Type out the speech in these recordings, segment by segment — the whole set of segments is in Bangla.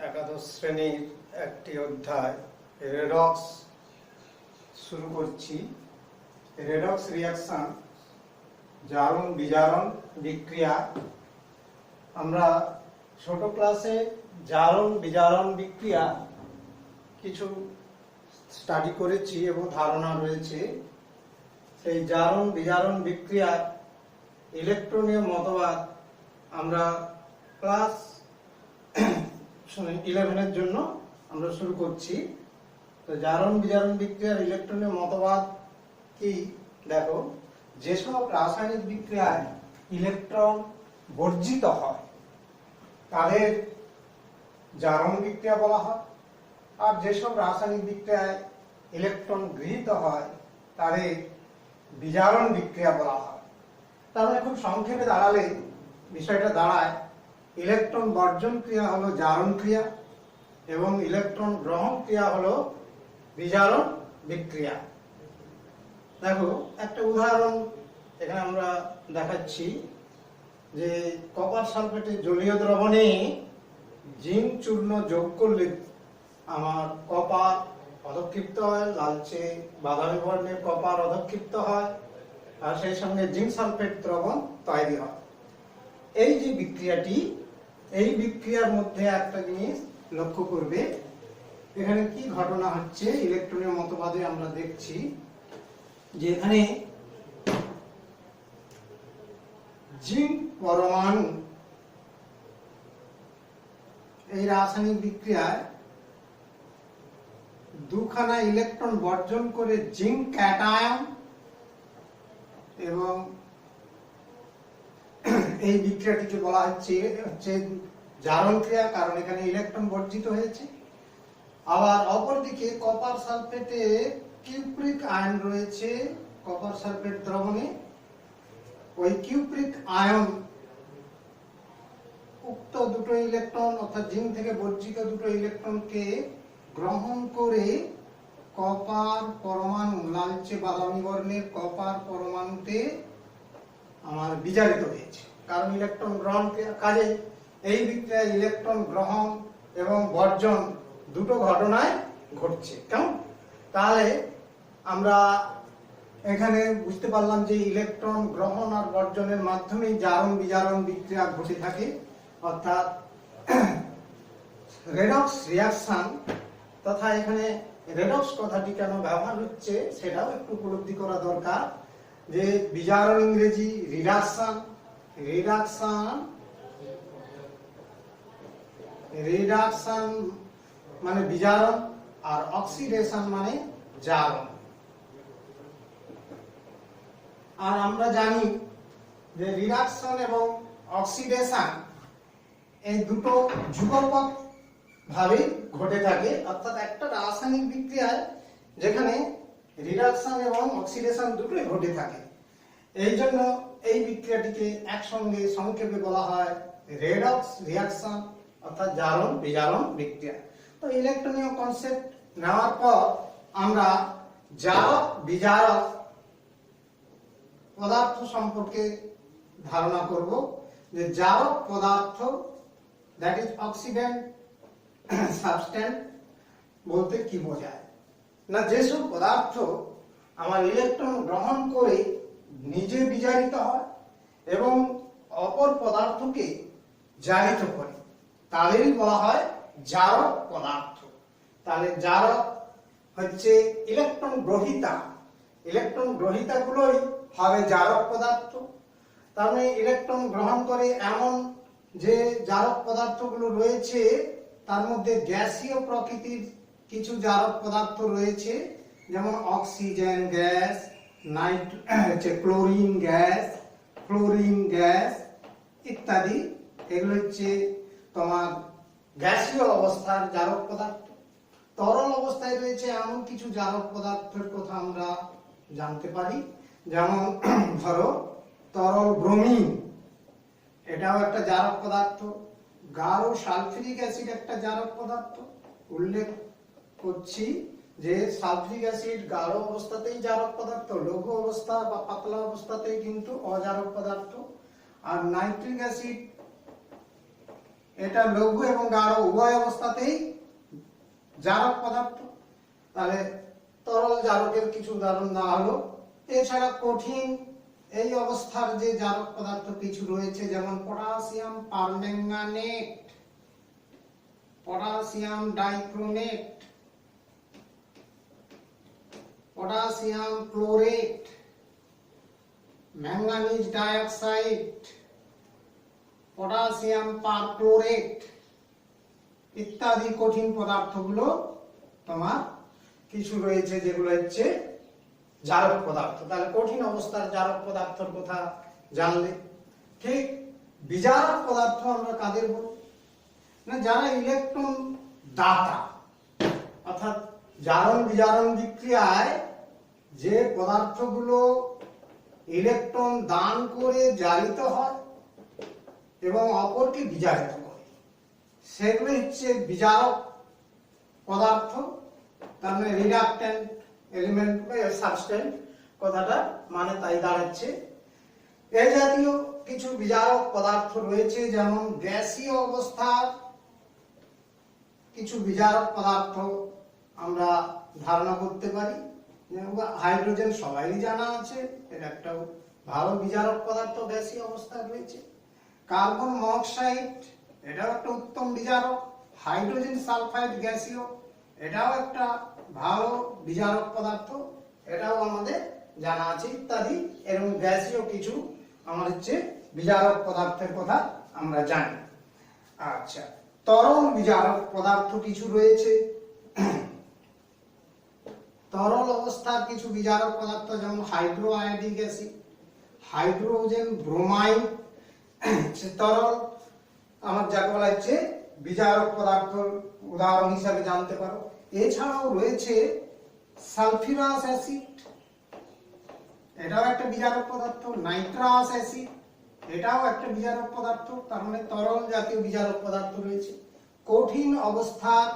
একাদশ শ্রেণীর একটি অধ্যায় রেডক্স শুরু করছি। রেডক্স রিঅ্যাকশন, জারণ বিজারণ বিক্রিয়া। আমরা ছোট ক্লাসে জারণ বিজারণ বিক্রিয়া কিছু স্টাডি করেছি এবং ধারণা রয়েছে। সেই জারণ বিজারণ বিক্রিয়ার ইলেকট্রনীয় মতবাদ আমরা ক্লাস 11 জন্য আমরা শুরু করছি। তো জারণ বিজারণ বিক্রিয়ার ইলেকট্রনীয় মতবাদ কি? দেখো, যেসব রাসায়নিক বিক্রিয়ায় ইলেকট্রন বর্জিত হয় তাদের জারণ বিক্রিয়া বলা হয়, আর যেসব রাসায়নিক বিক্রিয়ায় ইলেকট্রন গৃহীত হয় তাদের বিজারণ বিক্রিয়া বলা হয়। তাহলে খুব সংক্ষেপে দাঁড়ালে বিষয়টা দাঁড়ায়, ইলেকট্রন বর্জন ক্রিয়া হলো জারণ ক্রিয়া এবং ইলেকট্রন গ্রহণ ক্রিয়া হলো বিজারণ বিক্রিয়া। দেখো, একটা উদাহরণ এখানে আমরা দেখাচ্ছি যে কপার সালফেটের জলীয় দ্রবণে জিঙ্ক চূর্ণ যোগ করলে আমার কপার অধক্ষিপ্ত হয়, লালচে বাদামি বর্ণের কপার অধক্ষিপ্ত হয়, আর সেই সঙ্গে জিঙ্ক সালফেট দ্রবণ তৈরি হয়। এই যে বিক্রিয়াটি, এই বিক্রিয়ার মধ্যে একটা জিনিস লক্ষ্য করবে, এখানে কি ঘটনা হচ্ছে ইলেকট্রনীয় মতবাদে আমরা দেখছি যে এখানে জিঙ্ক পরমাণু এই রাসায়নিক বিক্রিয়ায় দুখানা ইলেকট্রন বর্জন করে জিঙ্ক ক্যাটায়ন, এবং এই বিক্রিয়াটিকে বলা হচ্ছে জারণ ক্রিয়া, কারণ এখানে ইলেকট্রন বর্জিত হয়েছে। আবার অপরদিকে কপার সালফেটে কিউপ্রিক আয়ন রয়েছে কপার সালফেট দ্রবণে। ওই কিউপ্রিক আয়ন উক্ত দুটো ইলেকট্রন অর্থাৎ জিঙ্ক থেকে বর্জিত দুটো ইলেকট্রনকে গ্রহণ করে কপার পরমাণু, লালচে বাদামি বর্ণের কপার পরমাণুতে আমার বিজারিত হয়েছে, কারণ ইলেকট্রন গ্রহণ কাজে এই বিক্রিয়ায় ইলেকট্রন গ্রহণ এবং বর্জন দুটো ঘটনায় ঘটছে। কেমন? তাহলে আমরা এখানে বুঝতে পারলাম যে ইলেকট্রন গ্রহণ আর বর্জনের মাধ্যমেই জারণ বিজারণ বিক্রিয়া ঘটে থাকে, অর্থাৎ রেডক্স রিঅ্যাকশন। তথা এখানে রেডক্স কথাটি কেন ব্যবহার হচ্ছে সেটাও একটু উপলব্ধি করা দরকার, যে বিজারণ ইংরেজি রিডাকশন, রিডাকশন মানে বিজারণ, আর অক্সিডেশন মানে জারণ। আর আমরা জানি যে রিডাকশন এবং অক্সিডেশন এই দুটো যুগপৎ ভাবে ঘটে থাকে, অর্থাৎ একটা রাসায়নিক বিক্রিয়ায় যেখানে রিডাকশন এবং অক্সিডেশন দুটোই ঘটে থাকে। এই জন্য এই বিক্রিয়াটিকে একসঙ্গে সংক্ষেপে বলা হয় রেডক্স রিঅ্যাকশন, অর্থাৎ জারণ বিজারণ বিক্রিয়া। তো ইলেকট্রনীয় কনসেপ্ট নেওয়ার পর আমরা জারক বিজারক পদার্থ সম্পর্কে ধারণা করব, যে জারক পদার্থ দ্যাট ইজ অক্সিডেন্ট সাবস্ট্যান্স বলতে কি বোঝায় না, যেসব পদার্থ আমার ইলেকট্রন গ্রহণ করে নিজে বিজারিত হয় এবং অপর পদার্থকে জারিত করে তাদেরই বলা হয় জারক পদার্থ। তাহলে জারক হচ্ছে ইলেকট্রন গ্রহীতা, ইলেকট্রন গ্রহীতাগুলোই হবে জারক পদার্থ। তার মানে ইলেকট্রন গ্রহণ করে এমন যে জারক পদার্থগুলো রয়েছে তার মধ্যে গ্যাসীয় প্রকৃতির কিছু জারক পদার্থ রয়েছে, যেমন অক্সিজেন গ্যাস, ক্লোরিন গ্যাস ইত্যাদি। এগুলো হচ্ছে তোমার গ্যাসীয় অবস্থার জারক পদার্থ। তরল অবস্থায় রয়েছে এমন কিছু জারক পদার্থের কথা আমরা জানতে পারি, যেমন ধরো তরল ব্রোমিন, এটাও একটা জারক পদার্থ। গাঢ় সালফিউরিক অ্যাসিড একটা জারক পদার্থ। উল্লেখ করছি যে সালফিউরিক অ্যাসিড গাঢ় অবস্থাতেই জারক পদার্থ, লঘু অবস্থা বা পাতলা অবস্থাতেই কিন্তু অজারক পদার্থ। আর নাইট্রিক অ্যাসিড এটা লঘু এবং গাঢ় উভয় অবস্থাতেই জারক পদার্থ। তাহলে তরল জারকের কিছু উদাহরণ দেওয়া হলো। এছাড়া কঠিন এই অবস্থার যে জারক পদার্থ কিছু রয়েছে, যেমন potassium permanganate, potassium dichromate, potassium chlorate, manganese dioxide, potassium perchlorate ইত্যাদি কঠিন পদার্থগুলো তোমার কিছু রয়েছে যেগুলো হচ্ছে জারক পদার্থ। তাহলে কঠিন অবস্থার জারক পদার্থের কথা জানলে। ঠিক বিজারক পদার্থ আমরা কাদের বলব না, যারা ইলেকট্রন দাতা, অর্থাৎ জারণ বিজারণ বিক্রিয়ায় যে পদার্থগুলো ইলেকট্রন দান করে জারিত হয় এবং অপরকে বিজারিত করে, সেগুলো হচ্ছে বিজারক পদার্থ। তার মানে রিডাক্ট্যান্ট এলিমেন্ট বা সাবস্টেন্ট কথাটা মানে তাই দাঁড়াচ্ছে। এই জাতীয় কিছু বিজারক পদার্থ রয়েছে, যেমন গ্যাসীয় অবস্থার কিছু বিজারক পদার্থ আমরা ধারণা করতে পারি। হাইড্রোজেন সবাই জানা আছে, এটা একটা ভালো বিজারক পদার্থ গ্যাসীয় অবস্থায় রয়েছে। কার্বন মনোক্সাইড এটাও একটা উত্তম বিজারক। হাইড্রোজেন সালফাইড গ্যাসীয়, এটাও একটা ভালো বিজারক পদার্থ, এটাও আমাদের জানা আছে ইত্যাদি। এরকম গ্যাসীয় কিছু আমার হচ্ছে বিজারক পদার্থের কথা আমরা জানি। আচ্ছা, তরল বিজারক পদার্থ কিছু রয়েছে। তরল অবস্থার কিছু বিজারক পদার্থ যেমন hydro iodic acid, hydrogen bromide, তরল আমার যাকে বলা হচ্ছে বিজারক পদার্থ উদাহরণ হিসাবে জানতে পারো। এছাড়াও রয়েছে সালফিউরাস অ্যাসিড, এটাও একটা বিজারক পদার্থ। নাইট্রাস অ্যাসিড, এটাও একটা বিজারক পদার্থ। তার মানে তরল জাতীয় বিজারক পদার্থ রয়েছে। কঠিন অবস্থার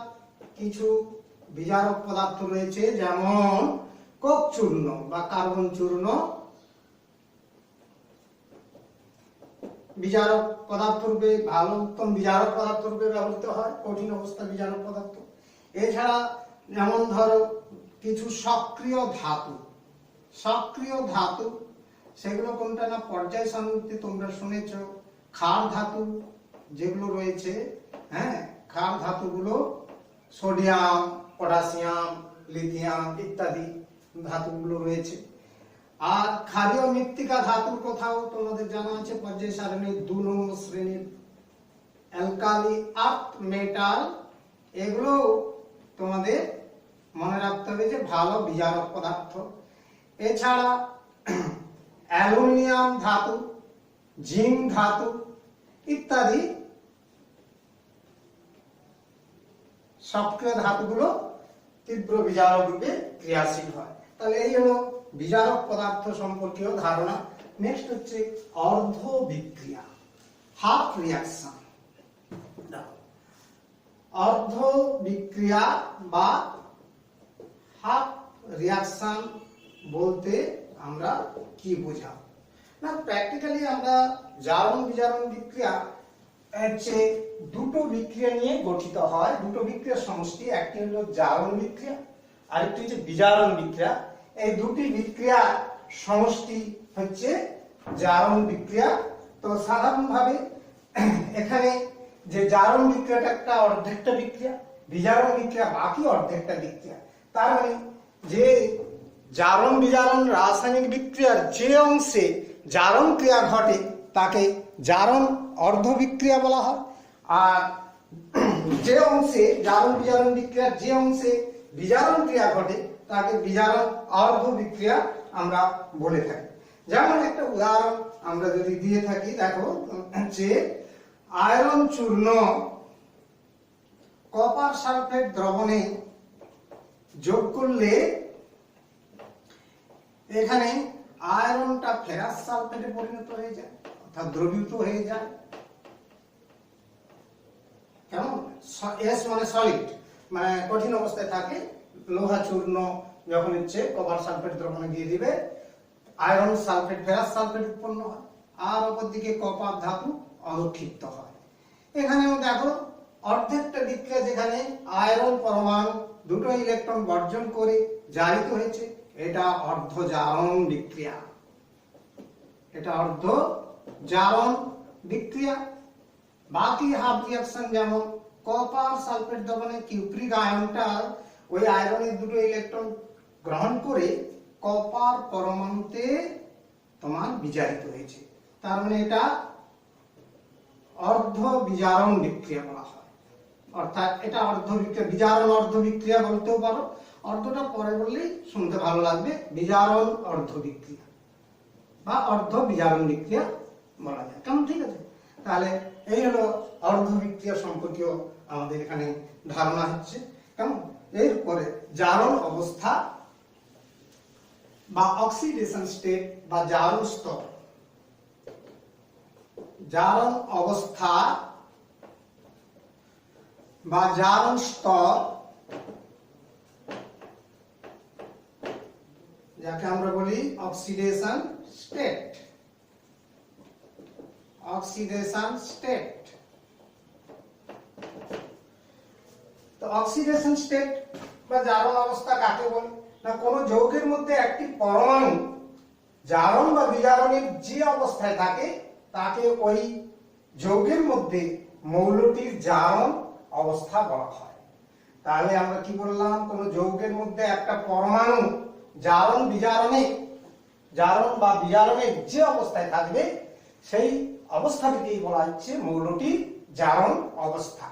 কিছু বিজারক পদার্থ রয়েছে, যেমন কোক চূর্ণ বা কার্বন চূর্ণ বিজারক পদার্থ রূপে ভালো উত্তম বিজারক পদার্থ রূপে ব্যবহৃত হয়, কঠিন অবস্থা বিজারক পদার্থ। এছাড়া যেমন ধরো কিছু সক্রিয় ধাতু, সক্রিয় ধাতু সেগুলো কোনটা না, পর্যায় সারণীতে তোমরা শুনেছ ক্ষার ধাতু যেগুলো রয়েছে, হ্যাঁ, ক্ষার ধাতুগুলো সোডিয়াম, পটাশিয়াম, লিথিয়াম ইত্যাদি ধাতুগুলো রয়েছে। আর ক্ষারীয় মৃত্তিকা ধাতুর কথাও তোমাদের জানা আছে, পর্যায় সারণীর 2 নম্বর শ্রেণীর অ্যালকালি আর্থ মেটাল, এগুলো তোমাদের মনে রাখতে হবে যে ভালো বিজারক পদার্থ। এছাড়া অ্যালুমিনিয়াম ধাতু, জিঙ্ক ধাতু ইত্যাদি সক্রিয় ধাতুগুলো তীব্র বিজারক রূপে ক্রিয়াশীল হয়। তাহলে এই হলো বিজারক পদার্থ সম্পর্কীয় ধারণা। নেক্সট হচ্ছে অর্ধ বিক্রিয়া, হাফ রিঅ্যাকশন। অর্ধ বিক্রিয়া বা হাফ রিঅ্যাকশন বলতে আমরা কি বোঝাবো না, প্র্যাকটিক্যালি আমরা জারণ বিজারণ বিক্রিয়া হচ্ছে দুটো বিক্রিয়া নিয়ে গঠিত হয়, দুটো বিক্রিয়ার সমষ্টি। একটি হলো জারণ বিক্রিয়া, আরেকটি হচ্ছে বিজারণ বিক্রিয়া। এই দুটি বিক্রিয়া সমষ্টি হচ্ছে জারণ বিক্রিয়া। তো সাধারণভাবে এখানে যে জারণ বিক্রিয়াটা একটা অর্ধেকটা বিক্রিয়া, বিজারণ বিক্রিয়া বাকি অর্ধেকটা বিক্রিয়া। তার মানে যে জারণ বিজারণ রাসায়নিক বিক্রিয়ার যে অংশে জারণ ক্রিয়া ঘটে তাকে জারণ অর্ধ বিক্রিয়া বলা হয়, আর যে অংশে জারণ বিজারণ বিক্রিয়ার যে অংশে বিজারণ ক্রিয়া ঘটে তাকে বিজারণ অর্ধ বিক্রিয়া আমরা বলে থাকি। যেমন একটা উদাহরণ আমরা যদি দিয়ে থাকি, দেখো যে আয়রন চূর্ণ কপার সালফেট দ্রবণে যোগ করলে এখানে আয়রনটা ফেরাস সালফেটে পরিণত হয়ে যায়, অর্থাৎ দ্রবীভূত হয়ে যায়। কেমন? এস মানে সলিড, মানে কঠিন অবস্থায় থাকে। লোহা চূর্ণ যখন হচ্ছে কপার সালফেট দ্রবণে দিয়ে দিবে, আয়রন সালফেট ফেরাস সালফেট উৎপন্ন হয়, আর অপরদিকে কপার ধাতু অধক্ষিপ্ত হয়। এখানেও দেখো অর্ধেকটা বিক্রিয়া যেখানে আয়রন পরমাণু দুটো ইলেকট্রন বর্জন করে জারিত হয়েছে, এটা অর্ধ জারণ বিক্রিয়া, এটা অর্ধ জারণ বিক্রিয়া। বাকি হাফ রিঅ্যাকশন যেমন কপার সালফেট দহনে কিউপ্রিক আয়নটা ওই আয়রনের দুটো ইলেকট্রন গ্রহণ করে কপার পরমাণুতে তোমার বিজারিত হয়েছে, তার মানে এটা অর্ধ বিজারণ বিক্রিয়া বলা হয়। অর্থাৎ এটা অর্ধ বিক্রিয়া, বিজারণ অর্ধ বিক্রিয়া বলতেও পারো, অর্ধটা পরে বললেই শুনতে ভালো লাগবে, বিজারণ অর্ধ বিক্রিয়া বা অর্ধ বিজারণ বিক্রিয়া বলা যায়। কেমন, ঠিক আছে? তাহলে এই হলো অর্ধ বিক্রিয়া সম্পর্কীয় আমাদের এখানে ধারণা হচ্ছে। কেমন? এরপরে জারণ অবস্থা বা অক্সিডেশন স্টেট বা জারণ স্তর। জারণ অবস্থা বা জারণ স্তর, যাকে আমরা বলি অক্সিডেশন স্টেট। অক্সিডেশন স্টেট, তো অক্সিডেশন স্টেট বা জারণ অবস্থা কাকে বলে না, কোন যৌগের মধ্যে একটি পরমাণু জারণ বা বিজারণের যে অবস্থায় থাকে তাকে ওই যৌগের মধ্যে মৌলটির জারণ অবস্থা বলা হয়। তাহলে আমরা কি বললাম, কোন যৌগের মধ্যে একটা পরমাণু জারণ বা বিজারণের যে অবস্থায় থাকবে সেই অবস্থাটিকেই বলা হচ্ছে মৌলটির জারণ অবস্থা।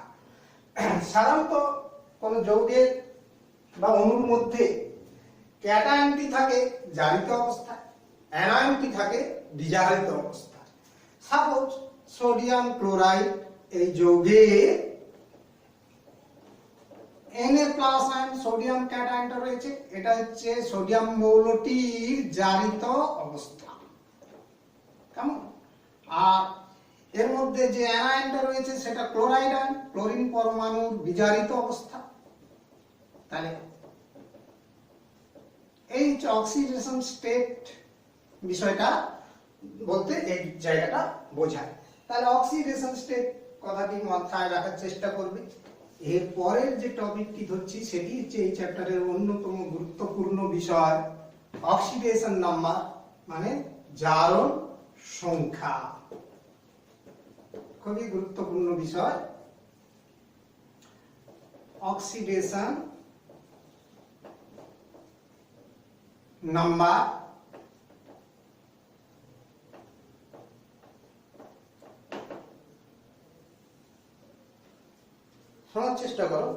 সাধারণত কোন যৌগের বা অণুর মধ্যে ক্যাটায়নটি থাকে জারিত অবস্থায়, অ্যানায়নটি থাকে বিজারিত অবস্থায়। সাপোজ সোডিয়াম ক্লোরাইড, এই যৌগে Na+ আয়ন সোডিয়াম ক্যাটায়নটা রয়েছে, এটা হচ্ছে সোডিয়াম মৌলটির জারিত অবস্থা। কেমন? আর এর মধ্যে যে অ্যানায়নটা রয়েছে সেটা ক্লোরাইড আয়ন, ক্লোরিন পরমাণুর বিজারিত অবস্থা। তাহলে এই অক্সিডেশন স্টেট বিষয়টা বলতে এই জায়গাটা বোঝায়। তাহলে অক্সিডেশন স্টেট কথাটি মাথায় রাখার চেষ্টা করবে। এর পরের যে টপিকটি ধরছি সেটি হচ্ছে এই চ্যাপ্টারের অন্যতম গুরুত্বপূর্ণ বিষয়, অক্সিডেশন নাম্বার, মানে জারণ সংখ্যা। খুবই গুরুত্বপূর্ণ বিষয় অক্সিডেশন নাম্বার। শোনার চেষ্টা করো।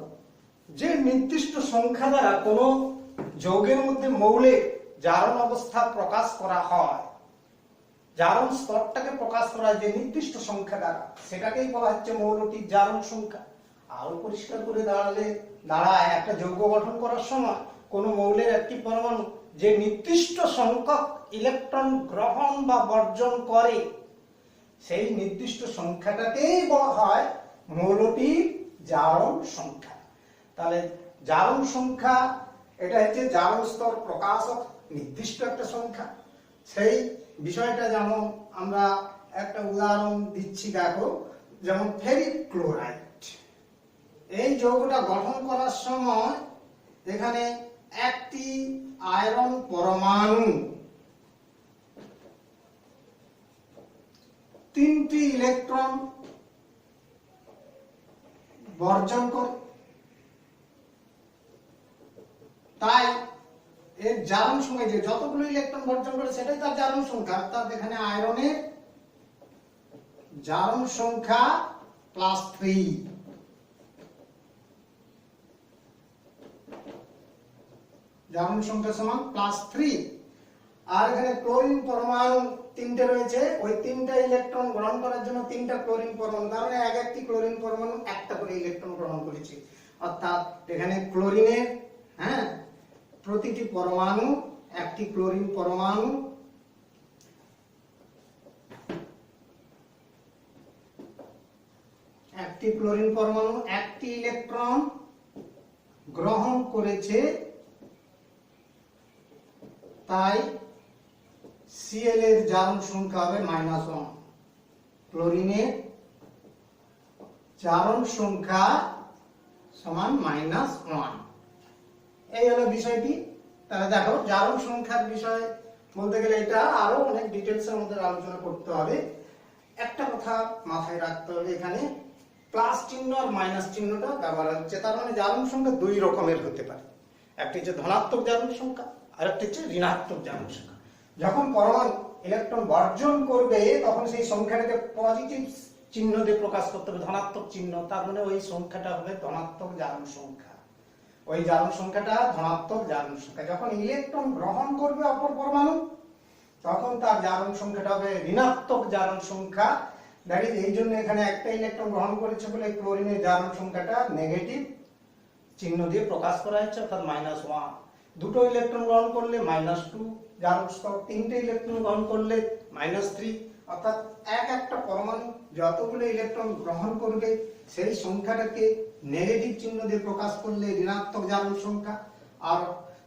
যে নির্দিষ্ট সংখ্যা দ্বারা কোন যৌগের মধ্যে মৌলের জারণ অবস্থা প্রকাশ করা হয়, জারণ স্তরটাকে প্রকাশ করা হয় যে নির্দিষ্ট সংখ্যা দ্বারা, সেটাকেই বলা হচ্ছে মৌলটির জারণ সংখ্যা। আরো পরিষ্কার করে দাঁড়ায় একটা যৌগ গঠন করার সময় কোন মৌলের একটি পরমাণু যে নির্দিষ্ট সংখ্যক ইলেকট্রন গ্রহণ বা বর্জন করে, সেই নির্দিষ্ট সংখ্যাটাকেই বলা হয় মৌলটির জারণ সংখ্যা। তাহলে জারণ সংখ্যা এটা হচ্ছে জারণ স্তর প্রকাশক নির্দিষ্ট একটা সংখ্যা। সেই বিষয়টা যেমন আমরা একটা উদাহরণ দিচ্ছি, দেখো, যেমন ফেরিক ক্লোরাইড, এই যৌগটা গঠন করার সময় এখানে একটি আয়রন পরমাণু 3টি ইলেকট্রন বর্জন করে, তাই এর জারণ সংখ্যা যে যতগুলো ইলেকট্রন বর্জন করে সেটাই তার জারণ সংখ্যা। অর্থাৎ এখানে আয়রনের জারণ সংখ্যা +3, জারণ সংখ্যা সমান +3। আর এখানে ক্লোরিন পরমাণু 3টে রয়েছে, ওই 3টা ইলেকট্রন গ্রহণ করার জন্য 3টা ক্লোরিন পরমাণু, তার মানে একটি ক্লোরিন পরমাণু একটা করে ইলেকট্রন গ্রহণ করেছে। অর্থাৎ এখানে ক্লোরিনের প্রতিটি পরমাণু একটি ক্লোরিন পরমাণু একটি ইলেকট্রন গ্রহণ করেছে, তাই Cl এর জারণ সংখ্যা হবে -1। ক্লোরিনের জারণ সংখ্যা সমান -1। এই হলো বিষয়টি। তাহলে দেখো জারণ সংখ্যার বিষয়ে বলতে গেলে এটা আরো অনেক ডিটেইলস এর মধ্যে আলোচনা করতে হবে। একটা কথা মাথায় রাখতে হবে, এখানে প্লাস চিহ্ন আর মাইনাস চিহ্নটা ব্যবহার হচ্ছে, তার মানে জারণ সংখ্যা দুই রকমের হতে পারে। একটি হচ্ছে ধনাত্মক জারণ সংখ্যা আর একটি হচ্ছে ঋণাত্মক জারণ সংখ্যা। যখন পরমাণু ইলেকট্রন বর্জন করবে তখন সেই সংখ্যাটাকে পজিটিভ চিহ্ন দিয়ে প্রকাশ করতে হবে, ধনাত্মক চিহ্ন, তার মানে ওই সংখ্যাটা হবে ধনাত্মক জারণ সংখ্যা। ওই জারণ সংখ্যাটা ধনাত্মক জারণ সংখ্যা। যখন ইলেকট্রন গ্রহণ করবে অপর পরমাণু তখন তার জারণ সংখ্যাটা হবে ঋণাত্মক জারণ সংখ্যা। দ্যাট ইজ, এই জন্য এখানে একটা ইলেকট্রন গ্রহণ করেছে বলে ক্লোরিনের জারণ সংখ্যাটা নেগেটিভ চিহ্ন দিয়ে প্রকাশ করা হচ্ছে, অর্থাৎ -1। দুটো ইলেকট্রন গ্রহণ করলে -2 জারণ স্তর, তিনটে ইলেকট্রন গ্রহণ করলে -3, অর্থাৎ একটা পরমাণু যতগুলো ইলেকট্রন গ্রহণ করবে সেই সংখ্যাটাকে নেগেটিভ চিহ্ন দিয়ে প্রকাশ করলে ঋণাত্মক জারণ সংখ্যা। আর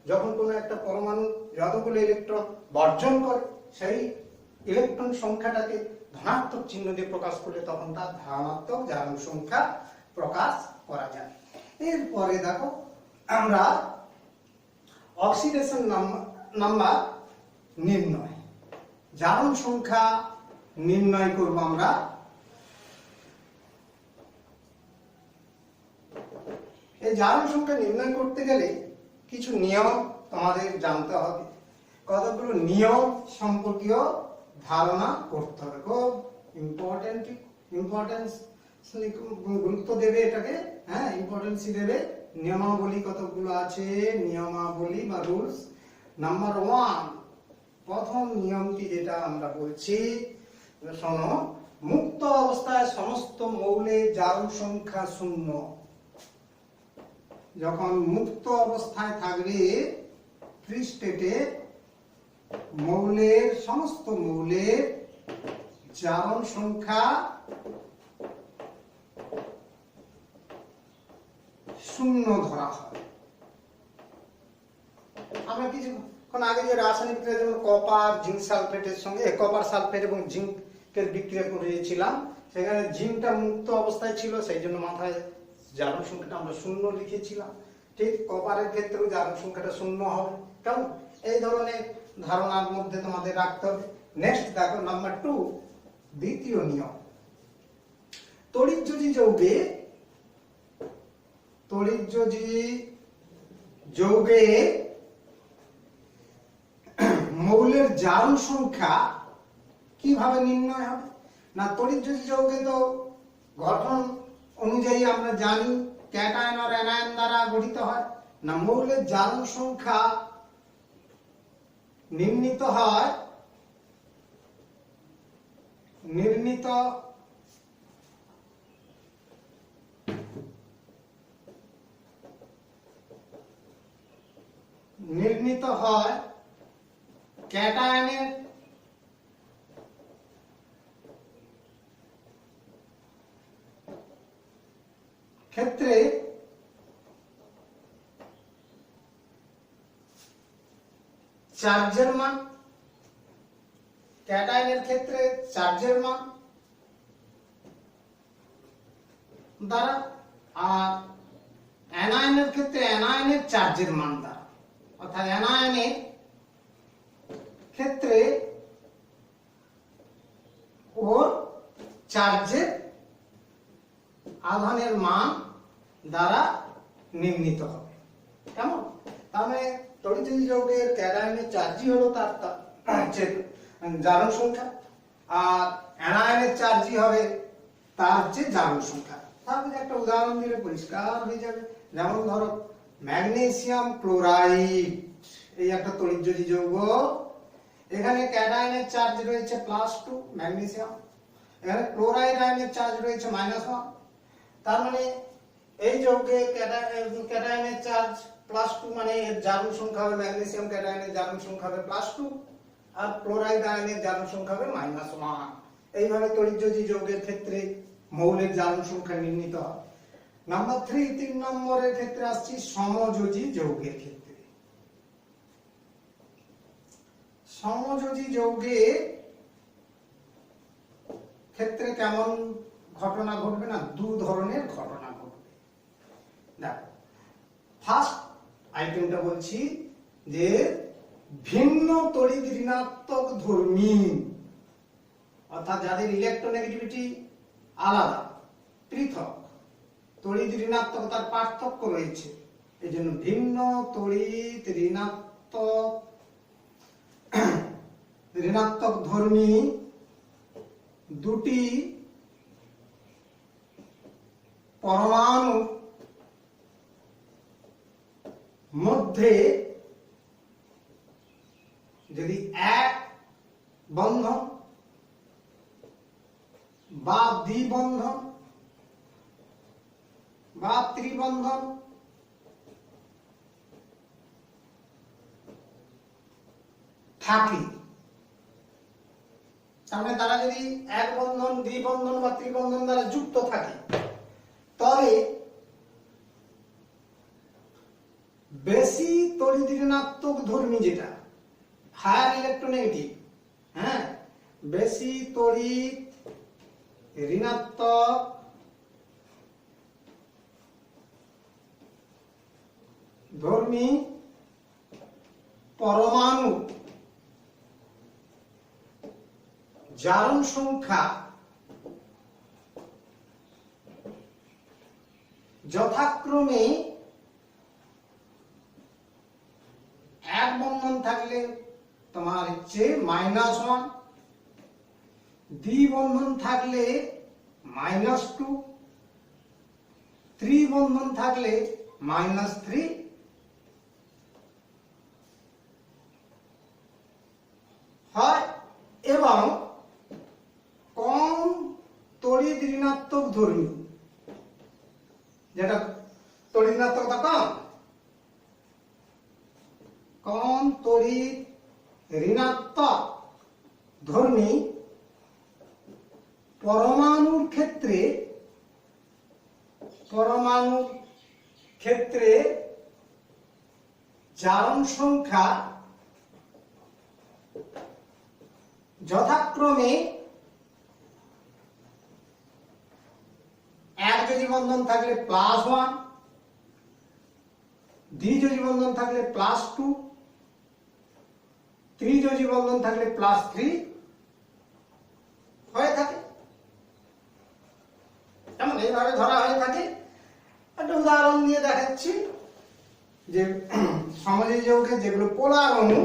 যখন কোনো একটা পরমাণু যতগুলো ইলেকট্রন বর্জন করে সেই ইলেকট্রন সংখ্যাটাকে ধনাত্মক চিহ্ন দিয়ে প্রকাশ করলে তখন তার ধনাত্মক জারণ সংখ্যা প্রকাশ করা যায়। এরপরে দেখো আমরা অক্সিডেশন নাম্বার নির্ণয়, জারণ সংখ্যা নির্ণয় করব আমরা। এই জারণ সংখ্যা নির্ণয় করতে গেলে কিছু নিয়ম তোমাদের জানতে হবে, কতগুলো নিয়ম সম্পর্কীয় ধারণা করতে হবে। খুব ইম্পর্টেন্স গুরুত্ব দেবে এটাকে, হ্যাঁ ইম্পর্টেন্স দেবে। নিয়মাবলী কতগুলো আছে, নিয়মাবলী বা রুলস। নাম্বার 1, প্রথম নিয়মটি যেটা আমরা বলছি, শোনো, মুক্ত অবস্থায় সমস্ত মৌলের জারণ সংখ্যা 0। যখন মুক্ত অবস্থায় থাকবে ফ্রি স্টেটে সমস্ত মৌলের জারণ সংখ্যা 0 ধরা হয়। আমরা কিছুক্ষণ আগে যে রাসায়নিক বিক্রিয়া, যেমন কপার জিঙ্ক সালফেটের সঙ্গে কপার সালফেট এবং জিঙ্কের বিক্রিয়া করেছিলাম, সেখানে জিঙ্কটা মুক্ত অবস্থায় ছিল, সেই জন্য মাথায় জারণ সংখ্যাটা আমরা 0 লিখেছিলাম। ঠিক কপারের ক্ষেত্রেও জারণ সংখ্যাটা 0 হবে। কেমন, এই ধরনের ধারণার মধ্যে তোমাদের রাখতে হবে। নেক্সট দেখো নাম্বার 2, দ্বিতীয় নিয়ম, তড়িৎযোজী যৌগে মৌলের জারণ সংখ্যা কিভাবে নির্ণয় হবে না? তড়িৎযোজী যৌগে তো গঠন অনুযায়ী আমরা জানি ক্যাটায়ন আর অ্যানায়ন দ্বারা গঠিত হয় না। মৌলের জারণ সংখ্যা নির্ণীত হয় ক্যাটায়নের ক্ষেত্রে চার্জের মান, ক্যাটায়নের ক্ষেত্রে চার্জের মান দ্বারা, আর অ্যানায়নের ক্ষেত্রে অ্যানায়নের চার্জের মান দ্বারা। অর্থাৎ অ্যানায়নের ক্ষেত্রে ওর চার্জের আধানের মান দ্বারা নির্ণীত হবে। কেমন, তাহলে তড়িৎযোজী যৌগের ক্যাটায়নের চার্জই হলো তার জারণ সংখ্যা, আর অ্যানায়নের চার্জই হবে তার জারণ সংখ্যা। তাহলে একটা উদাহরণ দিলে পরিষ্কার হয়ে যাবে। যেমন ধরো ম্যাগনেসিয়াম ক্লোরাইড, এই একটা তড়িৎযোজী যৌগ, এখানে ক্যাটায়নের চার্জ রয়েছে +2 ম্যাগনেসিয়াম, এখানে ক্লোরাইড আয়নের চার্জ রয়েছে -1। তার মানে এই যৌগে ক্যাটায়নের চার্জ +2, মানে এর জারণ সংখ্যা হবে, ম্যাগনেসিয়াম ক্যাটায়নের জারণ সংখ্যা হবে +2, আর ক্লোরাইড আয়নের জারণ সংখ্যা হবে -1। এইভাবে তড়িৎযোজী যৌগের ক্ষেত্রে মৌলের জারণ সংখ্যা নির্ণীত হয়। নাম্বার 3, 3 নম্বরের ক্ষেত্রে আসছি সমযোজী যৌগের ক্ষেত্রে। সমযোজী যৌগের ক্ষেত্রে কেমন ঘটনা ঘটবে না, দু ধরনের ঘটনা ঘটবে। দেখো ফার্স্ট আইটেমটা বলছি যে ভিন্ন তড়িৎ ঋণাত্মক ধর্মী, অর্থাৎ যাদের ইলেকট্রোনেগেটিভিটি আলাদা, পৃথক, তড়িৎ ঋণাত্মকতার পার্থক্য রয়েছে, এই জন্য ভিন্ন তড়িৎ ঋণাত্মক ধর্মী দুটি পরমাণু মধ্যে যদি এক বন্ধন বা দ্বিবন্ধন বা ত্রিবন্ধন থাকে, তাহলে তারা যদি এক বন্ধন, দ্বিবন্ধন বা ত্রিবন্ধন দ্বারা যুক্ত থাকে, তবে বেশি তড়িৎ ঋণাত্মক ধর্মী যেটা হায়ার ইলেকট্রোনেগেটিভ, হ্যাঁ, বেশি তড়িৎ ঋণাত্মক ধর্মী পরমাণু জারণ সংখ্যা যথাক্রমে এক বন্ধন থাকলে তোমার হচ্ছে -1, দ্বিবন্ধন থাকলে -2, ত্রিবন্ধন থাকলে -3 হয়, এবং কম তড়িৎ ঋণাত্মক ধর্মী, যেটা তড়িৎ ঋণাত্মকতা কম তড়িৎ ঋণাত্মক ধর্মী পরমাণুর ক্ষেত্রে জারণ সংখ্যা যথাক্রমে একযোজী বন্ধন থাকলে +1, দ্বিযোজী বন্ধন থাকলে +2, ত্রিযোজী বন্ধন থাকলে +3 হয়ে থাকে। যেমন এইভাবে ধরা হয়ে থাকে। একটা উদাহরণ দিয়ে দেখাচ্ছি যে সমযোজী যৌগের যেগুলো পোলার অণু,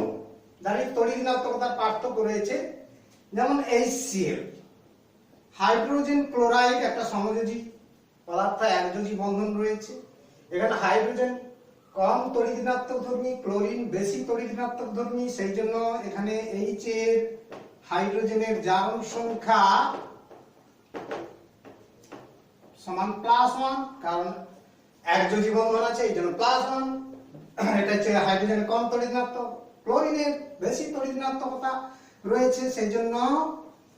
যাদের তড়িৎ ঋণাত্মকতার পার্থক্য রয়েছে, যেমন HCl, হাইড্রোজেন ক্লোরাইড একটা সমযোজী পদার্থ, একযোজী বন্ধন রয়েছে। এখানে হাইড্রোজেন কম তড়িৎ ঋণাত্মক ধর্মী, ক্লোরিন বেশি তড়িৎ ঋণাত্মক ধর্মী, সেই জন্য এখানে H এর হাইড্রোজেনের জারণ সংখ্যা সমান +1, কারণ একযোজী বন্ধন আছে এই জন্য +1। এটা হচ্ছে হাইড্রোজেনের কম তড়িৎ ঋণাত্মক, ক্লোরিনের বেশি তড়িৎ ঋণাত্মকতা রয়েছে, সেই জন্য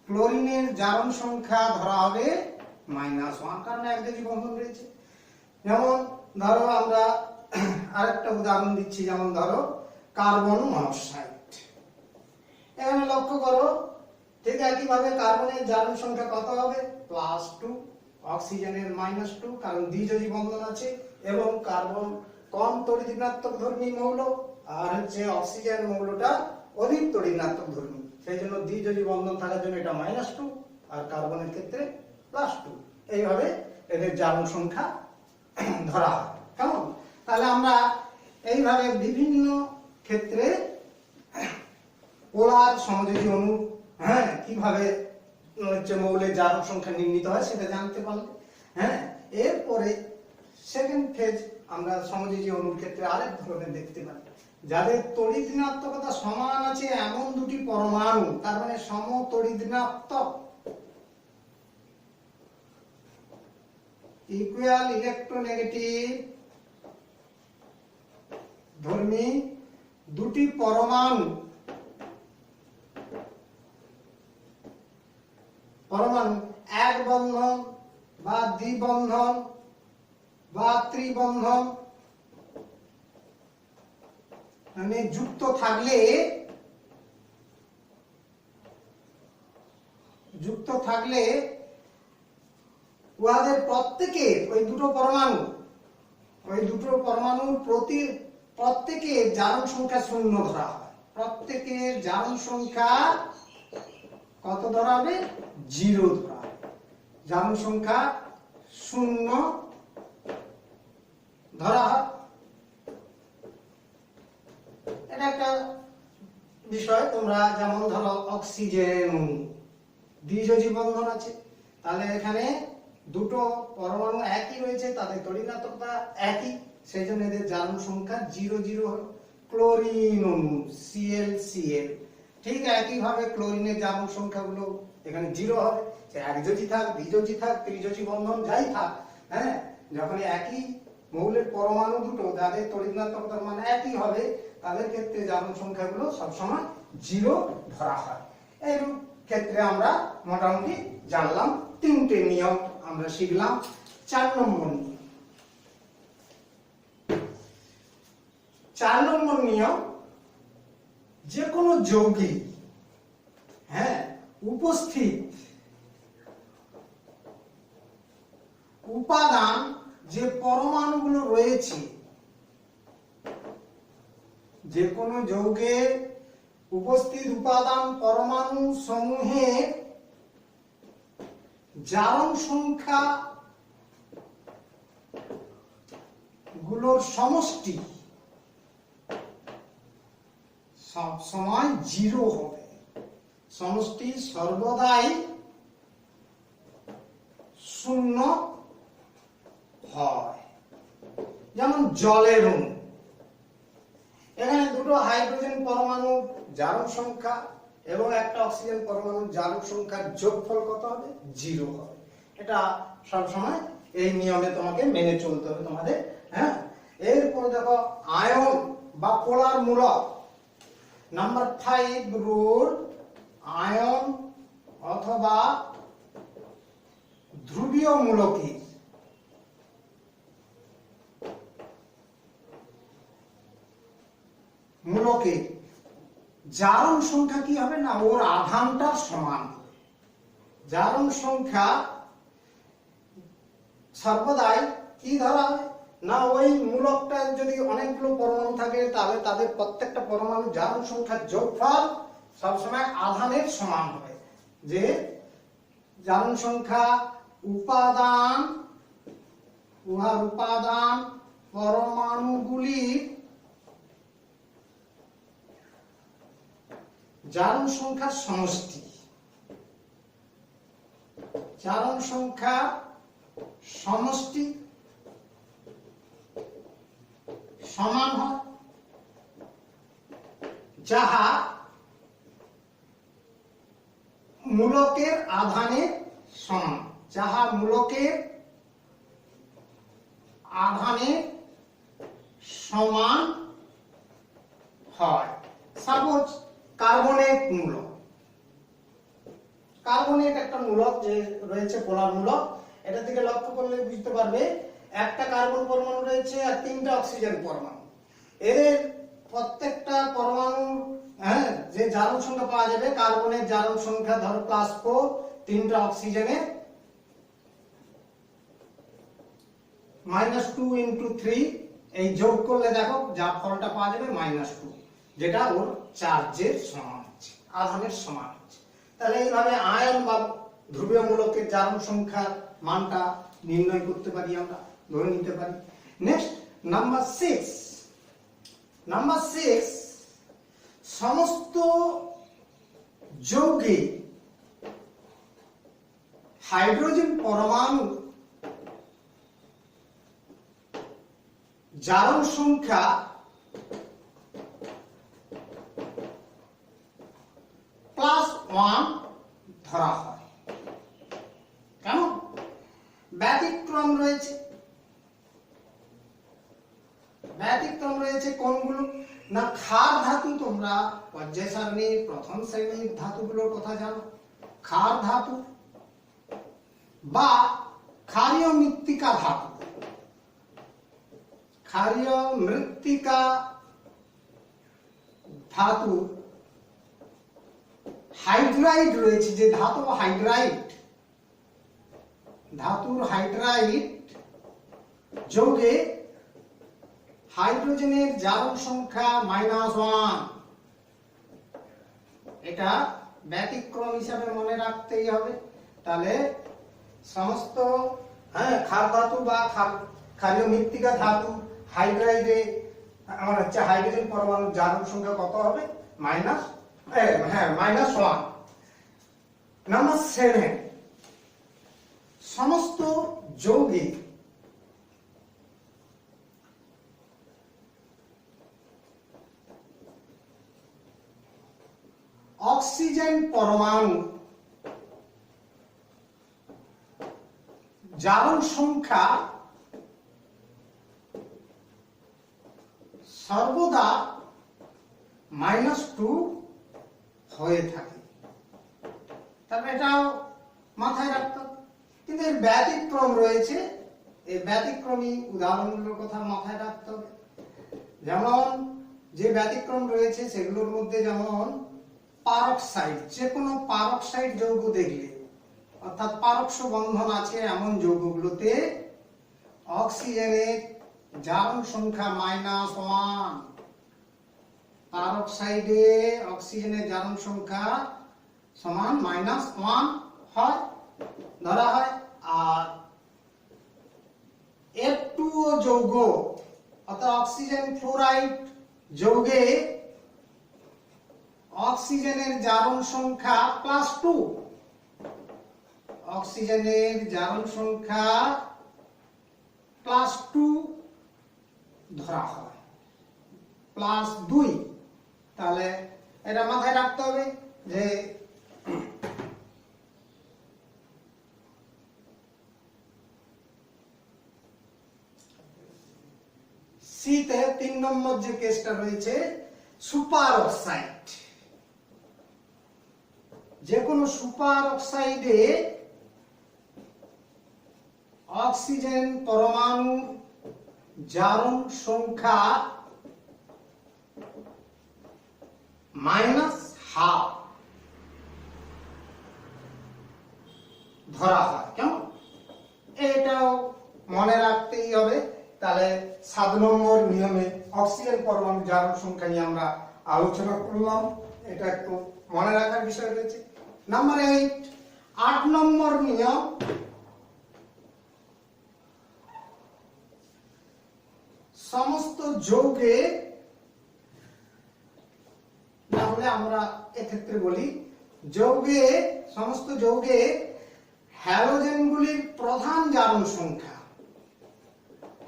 ক্লোরিনের জারণ সংখ্যা ধরা হবে -1, কারণ একযোজী বন্ধন রয়েছে। যেমন ধরো আমরা আরেকটা উদাহরণ দিচ্ছি, যেমন ধরো কার্বন মনোক্সাইড। এখানে লক্ষ্য করো, ঠিক একইভাবে কার্বনের জারণ সংখ্যা কত হবে? +2, অক্সিজেনের -2, কারণ দ্বিযোজী বন্ধন আছে, এবং কার্বন কম তড়িৎ ঋণাত্মক ধর্মী মৌল, আর হচ্ছে অক্সিজেন মৌলটা অধিক তড়িৎ ঋণাত্মক ধর্মী, সেই জন্য দ্বিযোজী বন্ধন থাকার জন্য এটা -2, আর কার্বনের ক্ষেত্রে +2। এইভাবে এদের জারণ সংখ্যা ধরা হয়। কেমন? তাহলে আমরা এইভাবে বিভিন্ন ক্ষেত্রে পোলার সমযোজী অণু, হ্যাঁ, কিভাবে হচ্ছে মৌলের জারণ সংখ্যা নির্ণীত হয় সেটা জানতে পারলে। হ্যাঁ, এরপরে সেকেন্ড ফেজ আমরা সমযোজী অণুর ক্ষেত্রে আরেক ধরনের দেখতে পাই, যাদের তড়িৎ ঋণাত্মকতা সমান আছে এমন দুটি পরমাণু, তার মানে সম তড়িৎ ঋণাত্মক, ইকুয়াল ইলেকট্রোনেগেটিভ ধর্মী দুটি পরমাণু এক বন্ধন বা দ্বিবন্ধন বা ত্রিবন্ধন মানে যুক্ত থাকলে উহাদের প্রত্যেকের ওই দুটো পরমাণুর প্রত্যেকের জারণ সংখ্যা 0 ধরা হয়। প্রত্যেকের জারণ সংখ্যা কত ধরা হবে? 0 ধরা হবে। জারণ সংখ্যা 0 ধরা হয়। এটা একটা বিষয়। তোমরা যেমন ধরো অক্সিজেন দ্বিযোজী বন্ধন আছে, তাহলে এখানে দুটো পরমাণু একই রয়েছে, তাদের তড়িৎনাত্মকতা একই, সেই জন্য এদের জারণ সংখ্যা 0 0 হলো। ক্লোরিন অণু ClCl, ঠিক একই ভাবে ক্লোরিনের জারণ সংখ্যাগুলো এখানে 0 হবে। সে একযোজী থাক, দ্বিযোজী থাক, ত্রিযোজী বন্ধন যাই থাক, হ্যাঁ, যখন একই মৌলের পরমাণু দুটো যাদের তড়িৎনাত্মকতার মান একই হবে, তাদের ক্ষেত্রে জারণ সংখ্যাগুলো সবসময় 0 ধরা হয়। এইরূপ ক্ষেত্রে আমরা মোটামুটি জানলাম 3টে নিয়ম আমরা শিখলাম। 4 নম্বর নিয়ম। 4 নম্বর নিয়ম, যে কোনো যৌগে উপস্থিত উপাদান যে পরমাণুগুলো রয়েছে, যে কোনো যৌগে উপস্থিত উপাদান পরমাণু সমূহের জারণ সংখ্যা গুলোর সমষ্টি সব সময় 0 হবে। সমষ্টি সর্বদাই 0 হয়। যেমন জলের অণু, এখানে দুটো হাইড্রোজেন পরমাণুর জারণ সংখ্যা এবং একটা অক্সিজেন পরমাণুর জারণ সংখ্যার যোগফল কত হবে? 0 হবে। এটা সবসময় এই নিয়মে তোমাকে মেনে চলতে হবে তোমাদের। হ্যাঁ, এরপর দেখো আয়ন বা পোলার মূলক। নাম্বার 5 রুল, আয়ন অথবা ধ্রুবীয় মূলকের জারণ সংখ্যা কি হবে না, ওর আধানটার সমান হবে। জারণ সংখ্যা সর্বদাই কি ধরা হবে না, ওই মূলকটা যদি অনেকগুলো পরমাণু থাকে তাহলে তাদের প্রত্যেকটা পরমাণু জারণ সংখ্যার যোগফল সবসময় আধানের সমান হবে। যে জারণ সংখ্যা উপাদান পরমাণুগুলির জারণ সংখ্যার সমষ্টি, জারণ সংখ্যা সমষ্টি সমান হয়, যাহা মূলকের আধানের সমান, যাহা মূলকের আধানের সমান হয়। সাপোজ কার্বনেট মূলক, কার্বনেট একটা মূলক যে রয়েছে পোলার মূলক। এটা থেকে লক্ষ্য করলে বুঝতে পারবে একটা কার্বন পরমাণু রয়েছে আর 3টা অক্সিজেন পরমাণু। এর প্রত্যেকটা পরমাণু যে জারণ সংখ্যা পাওয়া যাবে, কার্বনের জারণ সংখ্যা ধরো +4, 3টা অক্সিজেনের -2 × 3, এই যোগ করলে দেখো যা ফলটা পাওয়া যাবে -2, যেটা ওর চার্জের সমান হচ্ছে, আধানের সমান হচ্ছে। তাহলে এইভাবে আয়ন বা ধ্রুবীয় মূলকের জারণ সংখ্যার মানটা নির্ণয় করতে পারি, আমরা ধরে নিতে পারি। Next number 6। নাম্বার 6, সমস্ত যৌগে হাইড্রোজেন পরমাণু জারণ সংখ্যা +1 ধরা হয়। কেন? ব্যতিক্রম রয়েছে। ব্যতিক্রম রয়েছে কোনগুলো না, ক্ষার ধাতু। তোমরা পর্যায় সারণীর প্রথম শ্রেণীর ধাতুগুলোর কথা জানো। ক্ষার ধাতু বা ক্ষারীয় মৃত্তিকা ধাতু, ক্ষারীয় মৃত্তিকা ধাতু হাইড্রাইড রয়েছে, যে ধাতু হাইড্রাইড, ধাতুর হাইড্রাইড যৌগে হাইড্রোজেনের জারণ সংখ্যা -1, এটা ব্যতিক্রম হিসাবে মনে রাখতেই হবে। তাহলে সমস্ত ক্ষার ধাতু বা ক্ষারীয় মৃত্তিকা ধাতু হাইড্রাইডে আমার হচ্ছে হাইড্রোজেন পরমাণুর জারণ সংখ্যা কত হবে? -1। নাম্বার 7, সমস্ত যৌগে অক্সিজেন পরমাণু জারণ সংখ্যা সর্বদা -2 হয়ে থাকে। তাহলে এটাও মাথায় রাখতে হবে। কিন্তু এর ব্যতিক্রম রয়েছে, এই ব্যতিক্রমী উদাহরণগুলোর কথা মাথায় রাখতে হবে। যেমন যে ব্যতিক্রম রয়েছে সেগুলোর মধ্যে যেমন পারক্সাইড, যে কোনো পারক্সাইড যৌগ দেখলে, অর্থাৎ পারক্ষ বন্ধন আছে এমন যৌগগুলোতে অক্সিজেনের জারণ সংখ্যা -1। পারক্সাইডে অক্সিজেনের জারণ সংখ্যা সমান -1 হয়, ধরা হয়। আর F2O যৌগ অর্থাৎ অক্সিজেন ফ্লোরাইড যৌগে অক্সিজেনের জারণ সংখ্যা +2, অক্সিজেনের জারণ সংখ্যা +2 ধরা হয়, +2। তাহলে এটা মাথায় রাখতে হবে যে সিতে 3 নম্বর যে কেসটা রয়েছে সুপার অক্সাইড। যে কোনো সুপার অক্সাইডে অক্সিজেন পরমাণু জারণ সংখ্যা -1/2 ধরা হয়। কেমন? এটাও মনে রাখতেই হবে। তাহলে 7 নম্বর নিয়মে অক্সিজেন পরমাণু জারণ সংখ্যা নিয়ে আমরা আলোচনা করলাম, এটা একটু মনে রাখার বিষয় রয়েছে। নাম্বার 8 নম্বর নিয়ম, সমস্ত যৌগে, তাহলে আমরা এক্ষেত্রে বলি যৌগে, সমস্ত যৌগে হ্যালোজেনগুলির প্রধান জারণ সংখ্যা,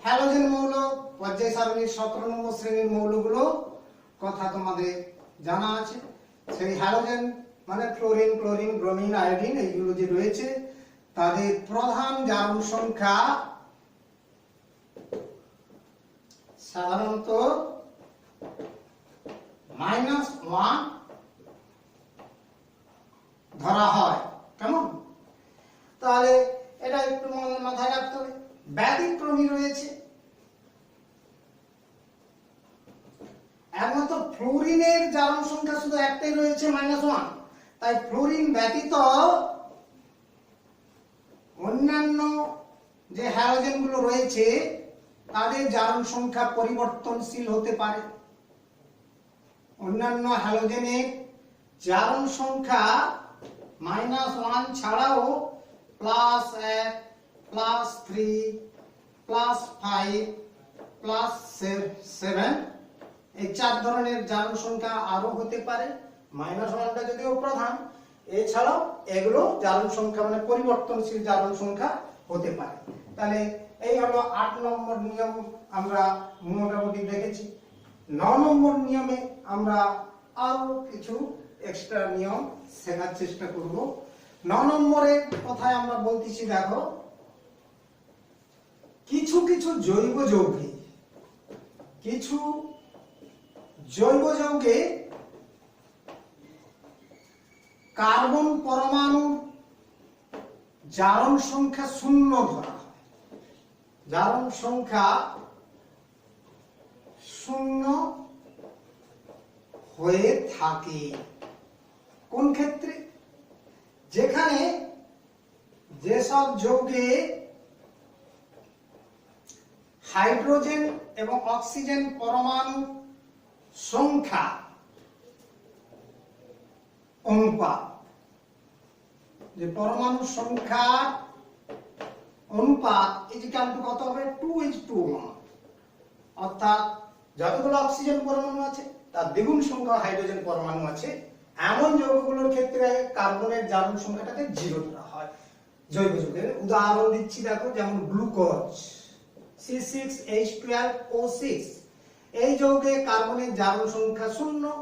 হ্যালোজেন মৌল পর্যায় সারণীর 17 নম্বর শ্রেণীর মৌলগুলো কথা তোমাদের জানা আছে। সেই হ্যালোজেন মানে ফ্লোরিন, ক্লোরিন, ব্রোমিন, আয়োডিন এইগুলো যে রয়েছে তাদের প্রধান জারণ সংখ্যা সাধারণত -1 ধরা হয়। কেমন? তাহলে এটা একটু মাথায় রাখতে হবে। ব্যতিক্রমী রয়েছে, একমাত্র ফ্লোরিনের জারণ সংখ্যা শুধু একটাই রয়েছে -1। তাই ফ্লোরিন ব্যতীত অন্যান্য যে হ্যালোজেন গুলো রয়েছে তাদের জারণ সংখ্যা পরিবর্তনশীল হতে পারে। অন্যান্য হ্যালোজেনের জারণ সংখ্যা -1 ছাড়াও +1, +3, +5, +7 এই 4 ধরনের জারণ সংখ্যা আরো হতে পারে। -1টা যদিও প্রধান, এছাড়াও এগুলো জারণ সংখ্যা মানে পরিবর্তনশীল জারণ সংখ্যা হতে পারে। তাহলে এই হলো 8 নম্বর নিয়ম, আমরা মোটামুটি দেখেছি। 9 নম্বর নিয়মে আমরা আরো কিছু এক্সট্রা নিয়ম শেখার চেষ্টা করব। 9 নম্বরের কথায় আমরা বলতেছি, দেখো কিছু কিছু জৈব যৌগে, কিছু জৈব যৌগে কার্বন পরমাণুর জারণ সংখ্যা 0 ধরা হয়। জারণ সংখ্যা 0 হয়ে থাকে। কোন ক্ষেত্রে? যেখানে যেসব যৌগে হাইড্রোজেন এবং অক্সিজেন পরমাণু সংখ্যা অনুপাত, যে পরমাণু সংখ্যা অনুপাত ইজিক্যাল টু কত হবে 2:1, অর্থাৎ যতগুলো অক্সিজেন পরমাণু আছে তার দ্বিগুণ সংখ্যক হাইড্রোজেন পরমাণু আছে, এমন যৌগগুলোর ক্ষেত্রে কার্বনের জারণ সংখ্যাটাকে 0 ধরা হয়। জৈব যৌগের উদাহরণ দিচ্ছি দেখো, যেমন গ্লুকোজ C6H12O6, এই যৌগে কার্বনের জারণ সংখ্যা 0,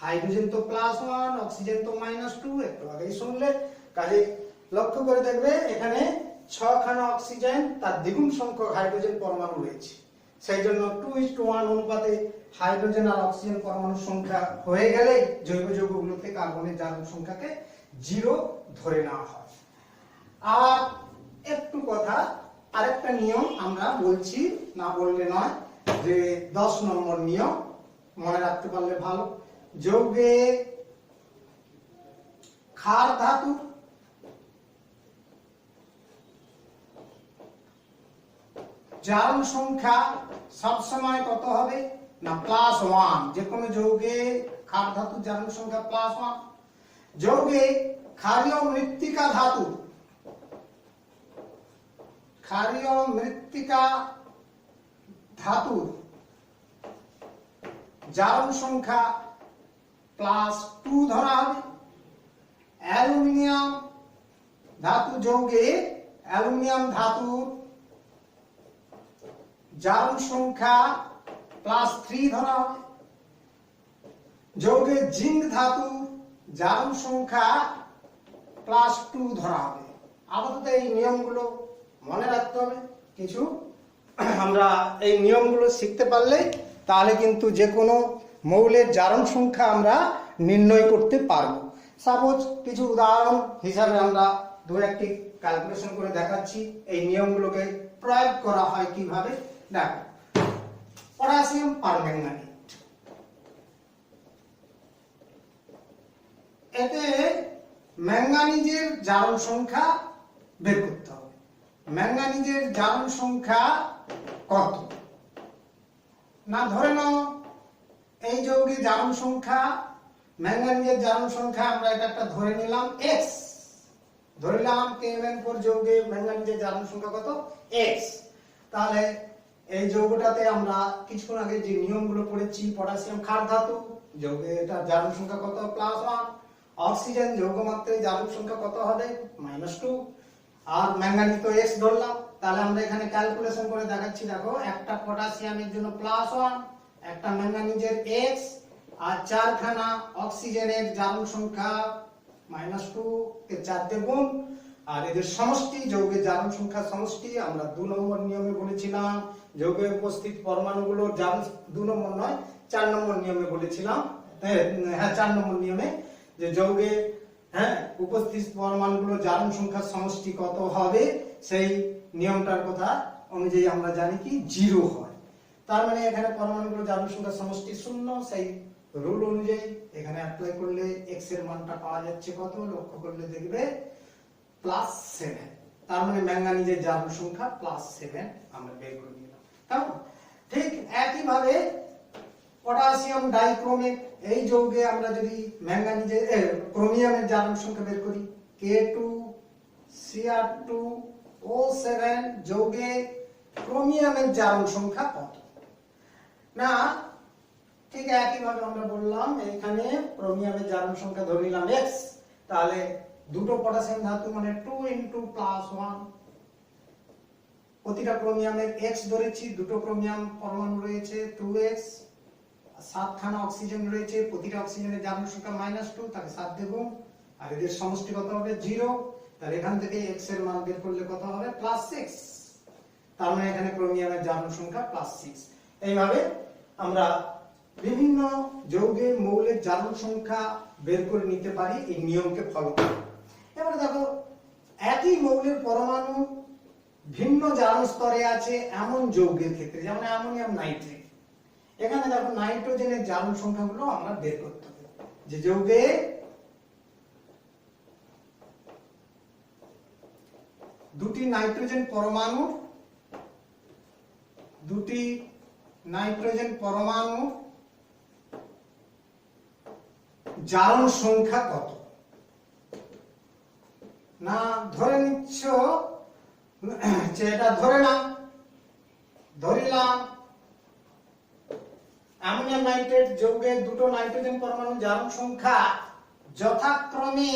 হাইড্রোজেন তো +1, অক্সিজেন তো -2, একটু আগেই শুনলে। কাজে লক্ষ্য করে দেখবে এখানে 6 খানা অক্সিজেন তার দ্বিগুণ সংখ্যক হাইড্রোজেন পরমাণু রয়েছে, সেই জন্য 2:1 অনুপাতে হাইড্রোজেন আর অক্সিজেন পরমাণুর সংখ্যা হয়ে গেলে জৈব যৌগগুলোতে কার্বনের জারণ সংখ্যাকে 0 ধরে নেওয়া হয়। আর একটু কথা, আরেকটা নিয়ম আমরা বলছি, না বললে নয়, যে 10 নম্বর নিয়ম মনে রাখতে পারলে ভালো। যৌগে ক্ষার ধাতু জারণ সংখ্যা সবসময় কত হবে না +1, যে কোনো যৌগে ক্ষার ধাতুর জারণ সংখ্যা +1। যৌগে ক্ষারীয় মৃত্তিকা ধাতু, ক্ষারীয় মৃত্তিকা ধাতুর জারণ সংখ্যা +2 ধরা হবে। অ্যালুমিনিয়াম ধাতু যৌগে অ্যালুমিনিয়াম ধাতুর জারণ সংখ্যা +3 ধরা হবে। যৌগে জিঙ্ক ধাতু জারণ সংখ্যা +2 ধরা হবে। আপাতত এই নিয়মগুলো মনে রাখতে হবে কিছু, আমরা এই নিয়মগুলো শিখতে পারলে তাহলে কিন্তু যে কোনো মৌলের জারণ সংখ্যা আমরা নির্ণয় করতে পারবো। সাপোজ কিছু উদাহরণ হিসাবে আমরা দু একটি ক্যালকুলেশন করে দেখাচ্ছি এই নিয়মগুলোকে প্রয়োগ করা হয় কিভাবে। দেখো, পটাশিয়াম পারম্যাঙ্গানেট, এতে ম্যাঙ্গানিজের জারণ সংখ্যা বের করতে হবে। ম্যাঙ্গানিজের জারণ সংখ্যা কত না, ধরে নাও এই যৌগের জারণ সংখ্যা, ম্যাঙ্গানিজের জারণ সংখ্যা আমরা এটা একটা ধরে নিলাম x, ধরলাম KMN4 যৌগে ম্যাঙ্গানিজের জারণ সংখ্যা কত x। তাহলে এই যৌগটাতে আমরা কিছুক্ষণ আগে যে নিয়মগুলো পড়েছি, পটাশিয়াম ক্ষার ধাতু যৌগে এটা জারণ সংখ্যা কত +1, অক্সিজেন যৌগ মাত্রায় জারণ সংখ্যা কত হবে -2, আর ম্যাঙ্গানিজ তো x ধরলাম। তাহলে আমরা এখানে ক্যালকুলেশন করে দেখাচ্ছি। দেখো, একটা পটাশিয়ামের জন্য +1, একটা ম্যাঙ্গানিজের x, আর 4 খানা অক্সিজেনের জারণ সংখ্যা -2 কে 4 দিয়ে গুণ, আর এদের সমষ্টি, যৌগের জারণ সংখ্যা সমষ্টি আমরা 2 নম্বর নিয়মে বলেছিলাম। যৌগে উপস্থিত পরমাণুগুলোর জারণ 2 নম্বর নয় 4 নম্বর নিয়মে বলেছিলাম, হ্যাঁ 4 নম্বর নিয়মে, যে যৌগে উপস্থিত পরমাণুগুলোর জারণ সংখ্যার সমষ্টি কত হবে, সেই নিয়মটার কথা অনুযায়ী আমরা জানি কি 0 হয়। তার মানে এখানে পরমাণুগুলোর জারণ সংখ্যার সমষ্টি 0, সেই রুল অনুযায়ী এখানে অ্যাপ্লাই করলে x এর মানটা পাওয়া যাচ্ছে কত, লক্ষ্য করলে দেখবে +7। তার মানে ম্যাঙ্গানিজের জারণ সংখ্যা +7 আমরা বের করে নিলাম। কেমন? ঠিক একইভাবে পটাশিয়াম ডাইক্রোমেট, এই যৌগে আমরা যদি ম্যাঙ্গানিজের ক্রোমিয়ামের জারণ সংখ্যা বের করি, K2Cr2O7 যৌগে ক্রোমিয়ামের জারণ সংখ্যা কত না, ঠিক একইভাবে আমরা বললাম এখানে ক্রোমিয়ামের জারণ সংখ্যা ধরে নিলাম x, তাহলে দুটো পটাশিয়াম ধাতু মানে 2 × +1, প্রতিটা ক্রোমিয়ামের x ধরেছি, দুটো ক্রোমিয়াম পরমাণু রয়েছে 2x, 7 খানা অক্সিজেন রয়েছে, প্রতিটা অক্সিজেনের জারণ সংখ্যা -2, তাকে 7 দিয়ে গুণ, আর এদের সমষ্টি কত হবে 0। তাহলে এখান থেকে x এর মান বের করলে কত হবে +6, তার মানে এখানে ক্রোমিয়ামের জারণ সংখ্যা +6। এইভাবে আমরা বিভিন্ন যৌগে মৌলের জারণ সংখ্যা বের করে নিতে পারি এই নিয়মকে ফলো করে। এবারে দেখো, একই মৌলের পরমাণু ভিন্ন জারণ স্তরে আছে এমন যৌগের ক্ষেত্রে, যেমন অ্যামোনিয়াম নাইট্রেট, এখানে দেখো নাইট্রোজেনের জারণ সংখ্যাগুলো আমরা বের করতে হবে। যে যৌগে দুটি নাইট্রোজেন পরমাণু জারণ সংখ্যা কত? না ধরে নিচ্ছ যে এটা ধরিলাম অ্যামোনিয়াম নাইট্রেট যৌগের দুটো নাইট্রোজেন পরমাণু জারণ সংখ্যা যথাক্রমে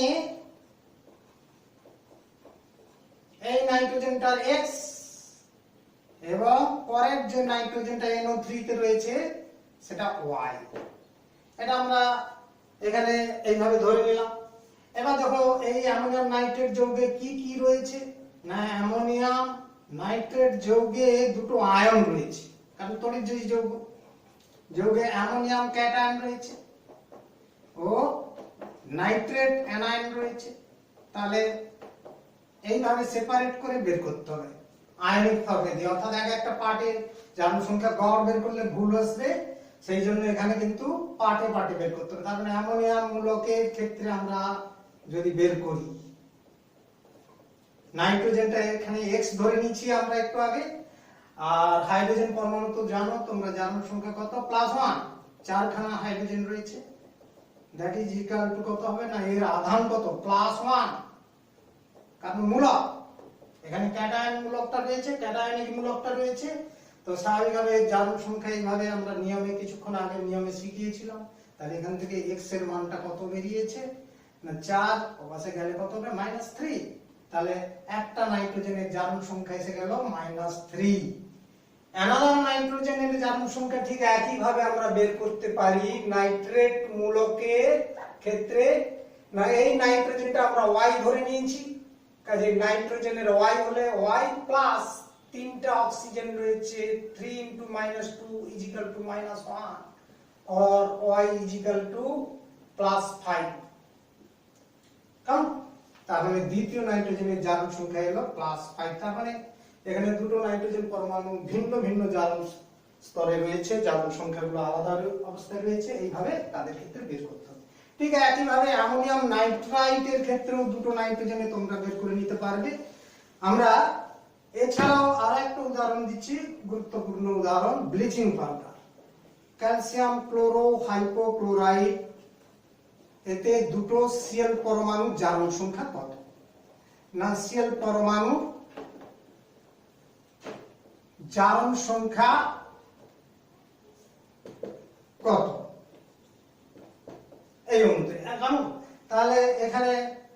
এই নাইট্রোজেনটার x এবং পরের যে নাইট্রোজেনটা NO3 তে রয়েছে সেটা y। এটা আমরা এখানে এইভাবে ধরে নিলাম। এবার দেখো এই অ্যামোনিয়াম নাইট্রেট যৌগে কি কি রয়েছে, না অ্যামোনিয়াম নাইট্রেট যৌগে দুটো আয়ন রয়েছে, কারণ তড়িৎ যৌগে অ্যামোনিয়াম ক্যাটায়ন রয়েছে ও নাইট্রেট অ্যানায়ন রয়েছে। তাহলে এইভাবে সেপারেট করে বের করতে হবে আয়নিক ফর্মে দিয়ে, অর্থাৎ একটা পার্টের জারণ সংখ্যা গড় বের করলে ভুল আসবে, সেই জন্য এখানে কিন্তু পার্টে বের করতে হবে। তার মানে অ্যামোনিয়াম মূলকের ক্ষেত্রে আমরা যদি বের করি, নাইট্রোজেনটা এখানে x ধরে নিচ্ছি আমরা একটু আগে, আর হাইড্রোজেন পরমাণু তো জানো তোমরা, জারণ সংখ্যা কত? +1, 4খানা হাইড্রোজেন রয়েছে, দ্যাট ইজ ইকুয়াল টু কত হবে, না এর আধান কত? +1, কারণ মূলক এখানে ক্যাটায়ন মূলকটা রয়েছে, ক্যাটায়নিক মূলকটা রয়েছে। তো স্বাভাবিকভাবে জারণ সংখ্যা এইভাবে আমরা নিয়মে কিছুক্ষণ আগে নিয়মে শিখিয়েছিলাম। তাহলে এখান থেকে x এর মানটা কত বেরিয়েছে, না 4 ওপাশে গেলে কত হবে? -3। তাহলে একটা নাইট্রোজেনের জারণ সংখ্যা এসে গেল -3। অ্যানাদার নাইট্রোজেনের জারণ সংখ্যা ঠিক একই ভাবে আমরা বের করতে পারি নাইট্রেট মূলকের ক্ষেত্রে। না এই নাইট্রোজেনটা আমরা y ধরে নিয়েছি, কাজে নাইট্রোজেনের y হলে y প্লাস তিনটা অক্সিজেন রয়েছে, 3 × -2 is equal to -1 or y is equal to +5। তাহলে দ্বিতীয় নাইট্রোজেনের জারণ সংখ্যা হলো +5। তার মানে এখানে দুটো নাইট্রোজেন পরমাণু ভিন্ন ভিন্ন জারণ স্তরে রয়েছে, জারণ সংখ্যাগুলো আলাদা অবস্থায় রয়েছে, এইভাবে তাদের ক্ষেত্রে বের করতে হবে। ঠিক একইভাবে অ্যামোনিয়াম নাইট্রাইটের ক্ষেত্রেও দুটো নাইট্রোজেনে তোমরা বের করে নিতে পারবে। আমরা এছাড়াও আরেকটা উদাহরণ দিচ্ছি, গুরুত্বপূর্ণ উদাহরণ, bleaching powder, calcium chloro hypochlorite, এতে দুটো Cl পরমাণু জারণ সংখ্যা কত? না Cl পরমাণু জারণ সংখ্যা কত এই অনুযায়ী জানো। তাহলে এখানে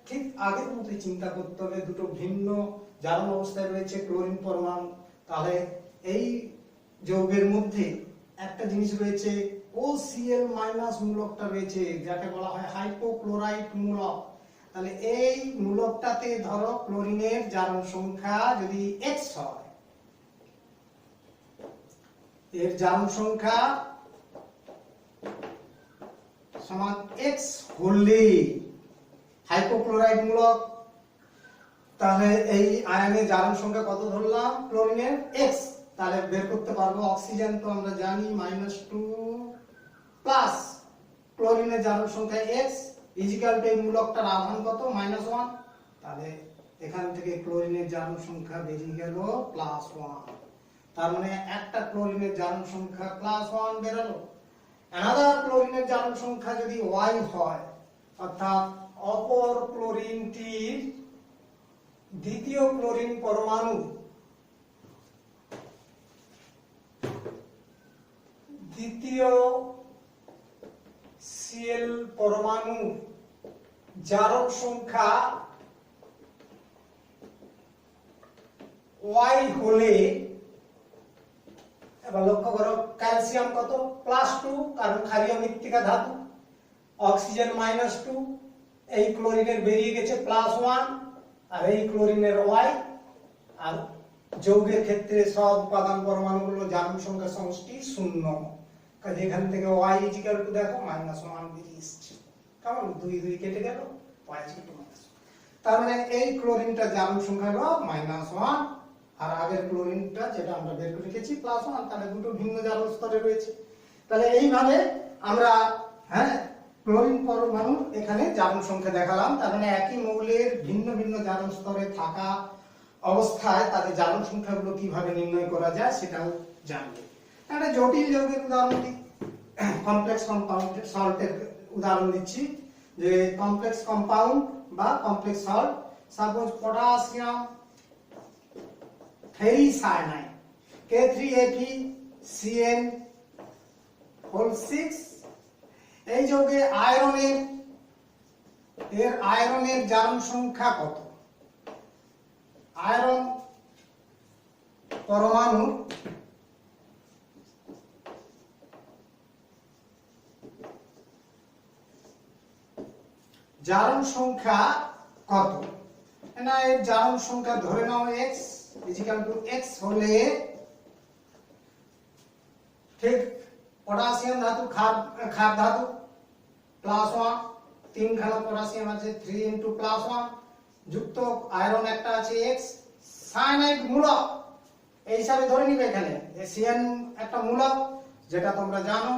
ঠিক আগের মতোই চিন্তা করতে হবে, দুটো ভিন্ন জারণ অবস্থায় রয়েছে ক্লোরিন পরমাণু। তাহলে এই যৌগের মধ্যে একটা জিনিস রয়েছে OCl- মূলকটা রয়েছে, যাকে বলা হয় হাইপোক্লোরাইট মূলক। তাহলে এই মূলকটাতে ধরো ক্লোরিনের জারণ সংখ্যা যদি x হয়, এর জারণ সংখ্যা সমান x হলে হাইপোক্লোরাইট মূলক, তাহলে এই আয়নের জারণ সংখ্যা কত ধরলাম? ক্লোরিনের x। তাহলে বের করতে পারবো অক্সিজেন তো আমরা জানি -2 প্লাস ক্লোরিনের জারণ সংখ্যা x ইজিক্যাল টু এই মূলকটার আধান কত? -1। তাহলে এখান থেকে ক্লোরিনের জারণ সংখ্যা বেরিয়ে গেল +1। তার মানে একটা ক্লোরিনের জারণ সংখ্যা +1 বেরোলো। অ্যানাদার ক্লোরিনের জারণ সংখ্যা যদি y হয়, অর্থাৎ অপর ক্লোরিনটির দ্বিতীয় ক্লোরিন পরমাণু দ্বিতীয় Cl পরমাণু জারণ সংখ্যা y হলে, এবার লক্ষ্য করো ক্যালসিয়াম কত? +2, কারণ ক্ষারীয় মৃত্তিকা ধাতু, অক্সিজেন -2, এই ক্লোরিনের বেরিয়ে গেছে +1, আর এই ক্লোরিনের y। আর যৌগের ক্ষেত্রে সব উপাদান পরমাণুগুলো জারণ সংখ্যা সমষ্টি 0, কাজে এখান থেকে y ইকুয়াল টু দেখো -1 বেরিয়ে এসেছে। কেমন? 2 2 কেটে গেল, y ইকুয়াল টু -1। তার মানে এই ক্লোরিনটা জারণ সংখ্যা হলো -1, আর আগের ক্লোরিনটা যেটা আমরা বের করে রেখেছি +1। তাহলে দুটো ভিন্ন জারণ স্তরে রয়েছে। তাহলে এইভাবে আমরা ক্লোরিন পরমাণু এখানে জারণ সংখ্যা দেখালাম। তার মানে একই মৌলের ভিন্ন ভিন্ন জারণ স্তরে থাকা অবস্থায় তাদের জারণ সংখ্যাগুলো কিভাবে নির্ণয় করা যায় সেটাও জানবে। একটা জটিল যৌগের উদাহরণ দিই, কমপ্লেক্স কম্পাউন্ড সল্টের উদাহরণ দিচ্ছি, যে কমপ্লেক্স কম্পাউন্ড বা complex salt, suppose potassium ferricyanide K3Fe(CN)6। এই যৌগে আয়রনের জারণ সংখ্যা কত? আয়রন পরমাণু জারণ সংখ্যা কত? না, এর জারণ সংখ্যা ধরে নাও x x হলে, ঠিক পটাশিয়াম ধাতু ক্ষার ধাতু +1, 3 খানা পটাশিয়াম আছে, 3 × +1 যুক্ত আয়রন একটা আছে x, সায়ানাইড মূলক এই হিসাবে ধরে নিবে। এখানে Cn একটা মূলক, যেটা তোমরা জানো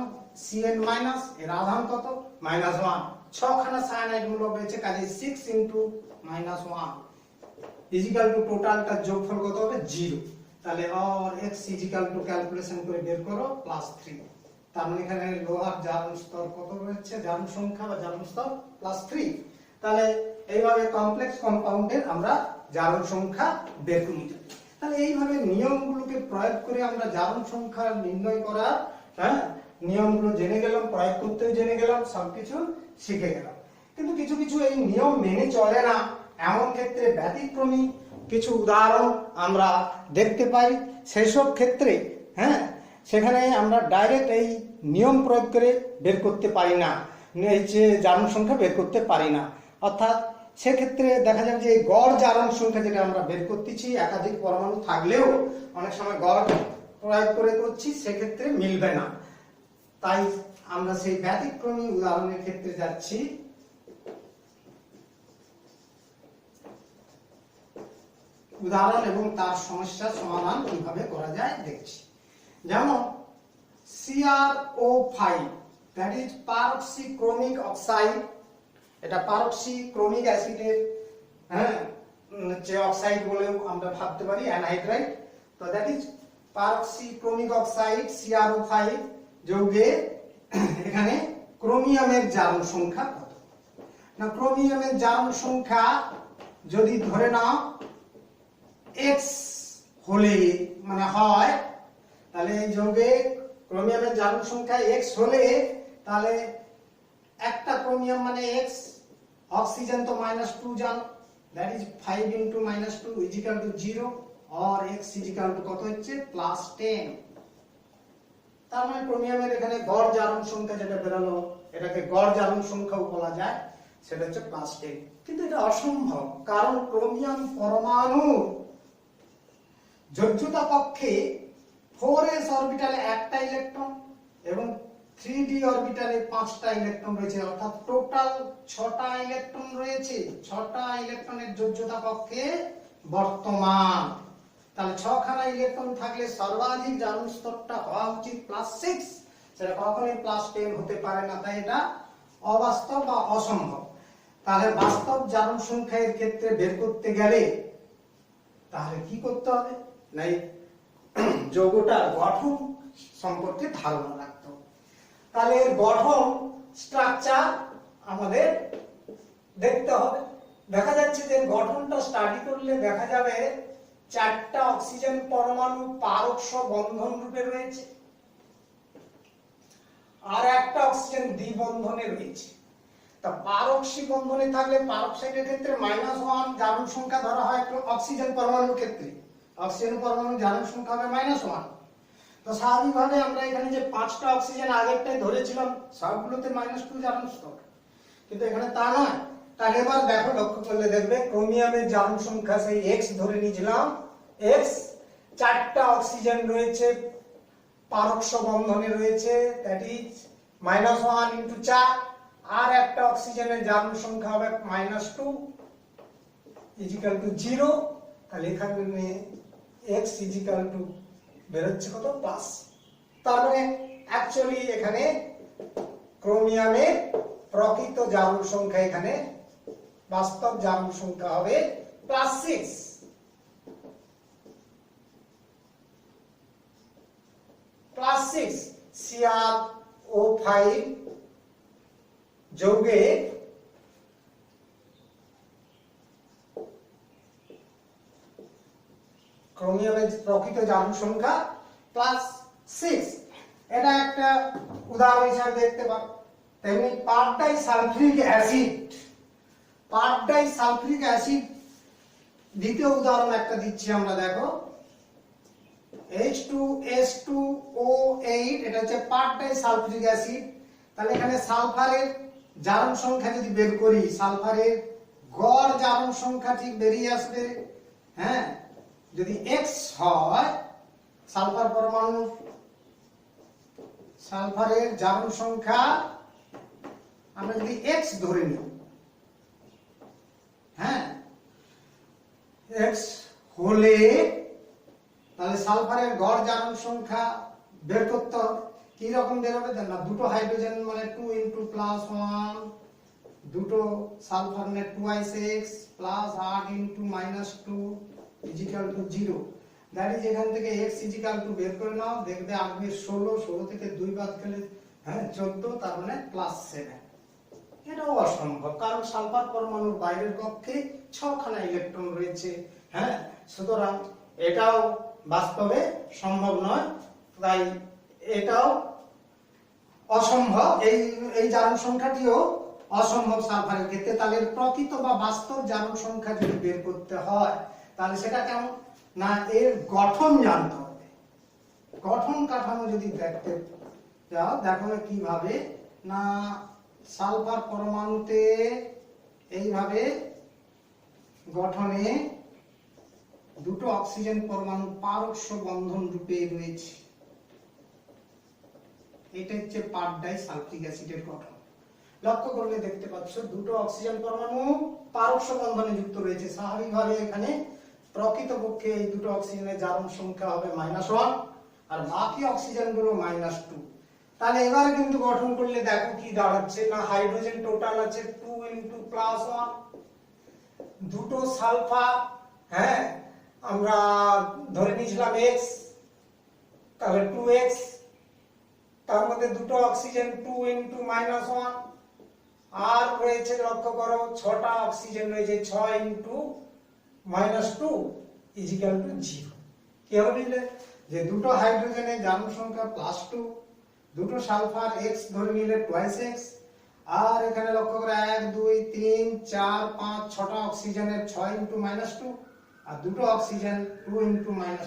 Cn- এর আধান কত? -1। 6 খানা সায়ানাইড মূলক রয়েছে, কাজে 6 × -1 টোটালটার যোগফল কত হবে? 0। তাহলে আর x ক্যালকুলেশন করে বের করো +3। তার মানে এখানে লোহার জারণ স্তর কত রয়েছে? জারণ সংখ্যা বা জারণ স্তর +3। তাহলে এইভাবে কমপ্লেক্স কম্পাউন্ডের আমরা জারণ সংখ্যা বের করে নিতে পারি। তাহলে এইভাবে নিয়মগুলোকে প্রয়োগ করে আমরা জারণ সংখ্যা নির্ণয় করার নিয়মগুলো জেনে গেলাম, প্রয়োগ করতেও জেনে গেলাম, সবকিছু শিখে গেলাম। কিন্তু কিছু কিছু এই নিয়ম মেনে চলে না, এমন ক্ষেত্রে ব্যতিক্রমী কিছু উদাহরণ আমরা দেখতে পাই। সেসব ক্ষেত্রে সেখানে আমরা ডাইরেক্ট এই নিয়ম প্রয়োগ করে বের করতে পারি না, এই যে জারণ সংখ্যা বের করতে পারি না। অর্থাৎ সেক্ষেত্রে দেখা যাবে যে এই গড় জারণ সংখ্যা যেটা আমরা বের করতেছি, একাধিক পরমাণু থাকলেও অনেক সময় গড় প্রয়োগ করে করছি, সেক্ষেত্রে মিলবে না। তাই আমরা সেই ব্যতিক্রমী উদাহরণের ক্ষেত্রে যাচ্ছি। উদাহরণ এবং তার সমস্যার সমাধান কিভাবে করা যায় দেখছি। যেমন CrO5, দ্যাট ইজ পারক্সিক্রোমিক অক্সাইড। এটা পারক্সিক্রোমিক অ্যাসিডের যে অক্সাইড বলেও আমরা ভাবতে পারি, অ্যানহাইড্রাইড। তো দ্যাট ইজ পারক্সিক্রোমিক অক্সাইড CrO5 যৌগে এখানে ক্রোমিয়ামের জারণ সংখ্যা কত? না, ক্রোমিয়ামের জারণ সংখ্যা যদি ধরে নাও x হলে হয়, তাহলে এই যৌগে ক্রোমিয়ামের জারণ সংখ্যা x হলে, তাহলে একটা ক্রোমিয়াম মানে x, অক্সিজেন তো -2 জানো, দ্যাট ইজ 5 × -2 = 0, और x কত হচ্ছে? +10। তার মানে ক্রোমিয়ামের এখানে গড় জারণ সংখ্যা যেটা বেরোলো, এটাকে গড় জারণ সংখ্যাও বলা যায়, সেটা হচ্ছে +10। কিন্তু এটা অসম্ভব, কারণ ক্রোমিয়াম পরমাণু যোজ্যতা কক্ষে 4s অরবিটালে একটা ইলেকট্রন এবং 3d অরবিটালে 5টা ইলেকট্রন রয়েছে, অর্থাৎ টোটাল 6টা ইলেকট্রন রয়েছে। 6টা ইলেকট্রনের যোজ্যতা কক্ষে বর্তমান। তাহলে 6 খানা ইলেকট্রন থাকলে সর্বাধিক জারণ স্তরটা হওয়া উচিত +6, সেটা কখনোই +10 হতে পারে না। তাই এটা অবাস্তব বা অসম্ভব। তাহলে বাস্তব জারণ সংখ্যা এর ক্ষেত্রে বের করতে গেলে তাহলে কি করতে হবে? না, যৌগটার গঠন সম্পর্কে ধারণা রাখতে হবে। তাহলে এর গঠন, স্ট্রাকচার আমাদের দেখতে হবে। দেখা যাচ্ছে যে গঠনটা স্টাডি করলে দেখা যাবে 4টা অক্সিজেন পরমাণু পারক্ষ বন্ধন রূপে রয়েছে, আর একটা অক্সিজেন দ্বিবন্ধনে রয়েছে। তা পারক্ষ্যী বন্ধনে থাকলে পারক্সাইডের ক্ষেত্রে -1 জারণ সংখ্যা ধরা হয় অক্সিজেন পরমাণুর ক্ষেত্রে। অক্সিজেন পরমাণুর জারণ সংখ্যা হবে -1। তো স্বাভাবিকভাবে আমরা এখানে যে 5টা অক্সিজেন আগেরটাই ধরেছিলাম, সবগুলোতে -2 জারণ স্তর, কিন্তু এখানে তা নয়। তাহলে এবার দেখো, লক্ষ্য করলে দেখবে ক্রোমিয়ামের জারণ সংখ্যা সেই x ধরে নিয়েছিলাম, x, 4টা অক্সিজেন রয়েছে পারক্ষ বন্ধনে রয়েছে, দ্যাট ইজ -1 × 4, আর একটা অক্সিজেনের জারণ সংখ্যা হবে -2 = 0। তাহলে এখানে x বেরোচ্ছে কত? প্লাস। তার মানে অ্যাকচুয়ালি এখানে ক্রোমিয়ামের প্রকৃত জারণ সংখ্যা, এখানে বাস্তব জারণ সংখ্যা হবে +6। প্লাস 6 CrO5 যৌগে ক্রোমিয়ামের প্রকৃত জারণ সংখ্যা প্লাস 6। এটা একটা উদাহরণ হিসেবে দেখতে পাবো। তেমনি পার ডাই সালফিউরিক অ্যাসিড দ্বিতীয় উদাহরণ একটা দিচ্ছি আমরা, দেখো H2S2O8, এটা হচ্ছে পার ডাই সালফিউরিক অ্যাসিড। তাহলে এখানে সালফারের জারণ সংখ্যা যদি বের করি, সালফারের গড় জারণ সংখ্যা ঠিক বেরিয়ে আসবে। হ্যাঁ, যদি X হয় সালফার পরমাণু, সালফারের জারণ সংখ্যা আমরা যদি X ধরে নিই, হ্যাঁ X হলে তাহলে সালফারের গড় জারণ সংখ্যা বের করতে হবে। কি রকম বের হবে না, দুটো হাইড্রোজেন মানে 2 × +1, দুটো সালফার মানে 2s6 প্লাস 8 × -2 0। দ্যাট ইজ এখান থেকে x বের করে নাও, দেখবে আসবে 16 থেকে 2 বাদ গেলে 14, তার মানে +7। এটাও অসম্ভব, কারণ সালফার পরমাণুর বাইরের কক্ষে 6 খানা ইলেকট্রন রয়েছে। হ্যাঁ, সুতরাং এটাও বাস্তবে সম্ভব নয়, তাই এটাও অসম্ভব। এই জারণ সংখ্যাটিও অসম্ভব সালফারের ক্ষেত্রে। তাহলে প্রকৃত বা বাস্তব জারণ সংখ্যা যদি বের করতে হয় তাহলে সেটা কেমন না, এর গঠন জানতে হবে। গঠন কাঠামো যদি দেখতে যাও, দেখো কিভাবে না, সালফার পরমাণুতে এইভাবে গঠনে দুটো অক্সিজেন পরমাণু পারস্য বন্ধন রূপে রয়েছে। এটা হচ্ছে পার ডাই সালফিউরিক অ্যাসিডের গঠন। লক্ষ্য করলে দেখতে পাচ্ছ দুটো অক্সিজেন পরমাণু পারস্য বন্ধনে যুক্ত রয়েছে। স্বাভাবিকভাবে এখানে প্রকৃতপক্ষে এই দুটো অক্সিজেনের জারণ সংখ্যা হবে -1 আর বাকি অক্সিজেন গুলো -2। তাহলে এবারে কিন্তু গঠন করলে দেখো কি দাঁড়াচ্ছে না, হাইড্রোজেন টোটাল আছে 2 × +1, দুটো সালফার, হ্যাঁ আমরা ধরে নিয়েছিলাম x, তাহলে 2x, তার মধ্যে দুটো অক্সিজেন 2 × -1, আর রয়েছে লক্ষ্য করো 6টা অক্সিজেন রয়েছে 6 × -2 0। কি হবে যে দুটো হাইড্রোজেনের জারণ সংখ্যা +2, দুটো সালফার x ধরে নিলে 2x, আর এখানে লক্ষ্য করে 1 2 3 4 5 6টা অক্সিজেনের 6 × -2 আর দুটো অক্সিজেন 2 × -1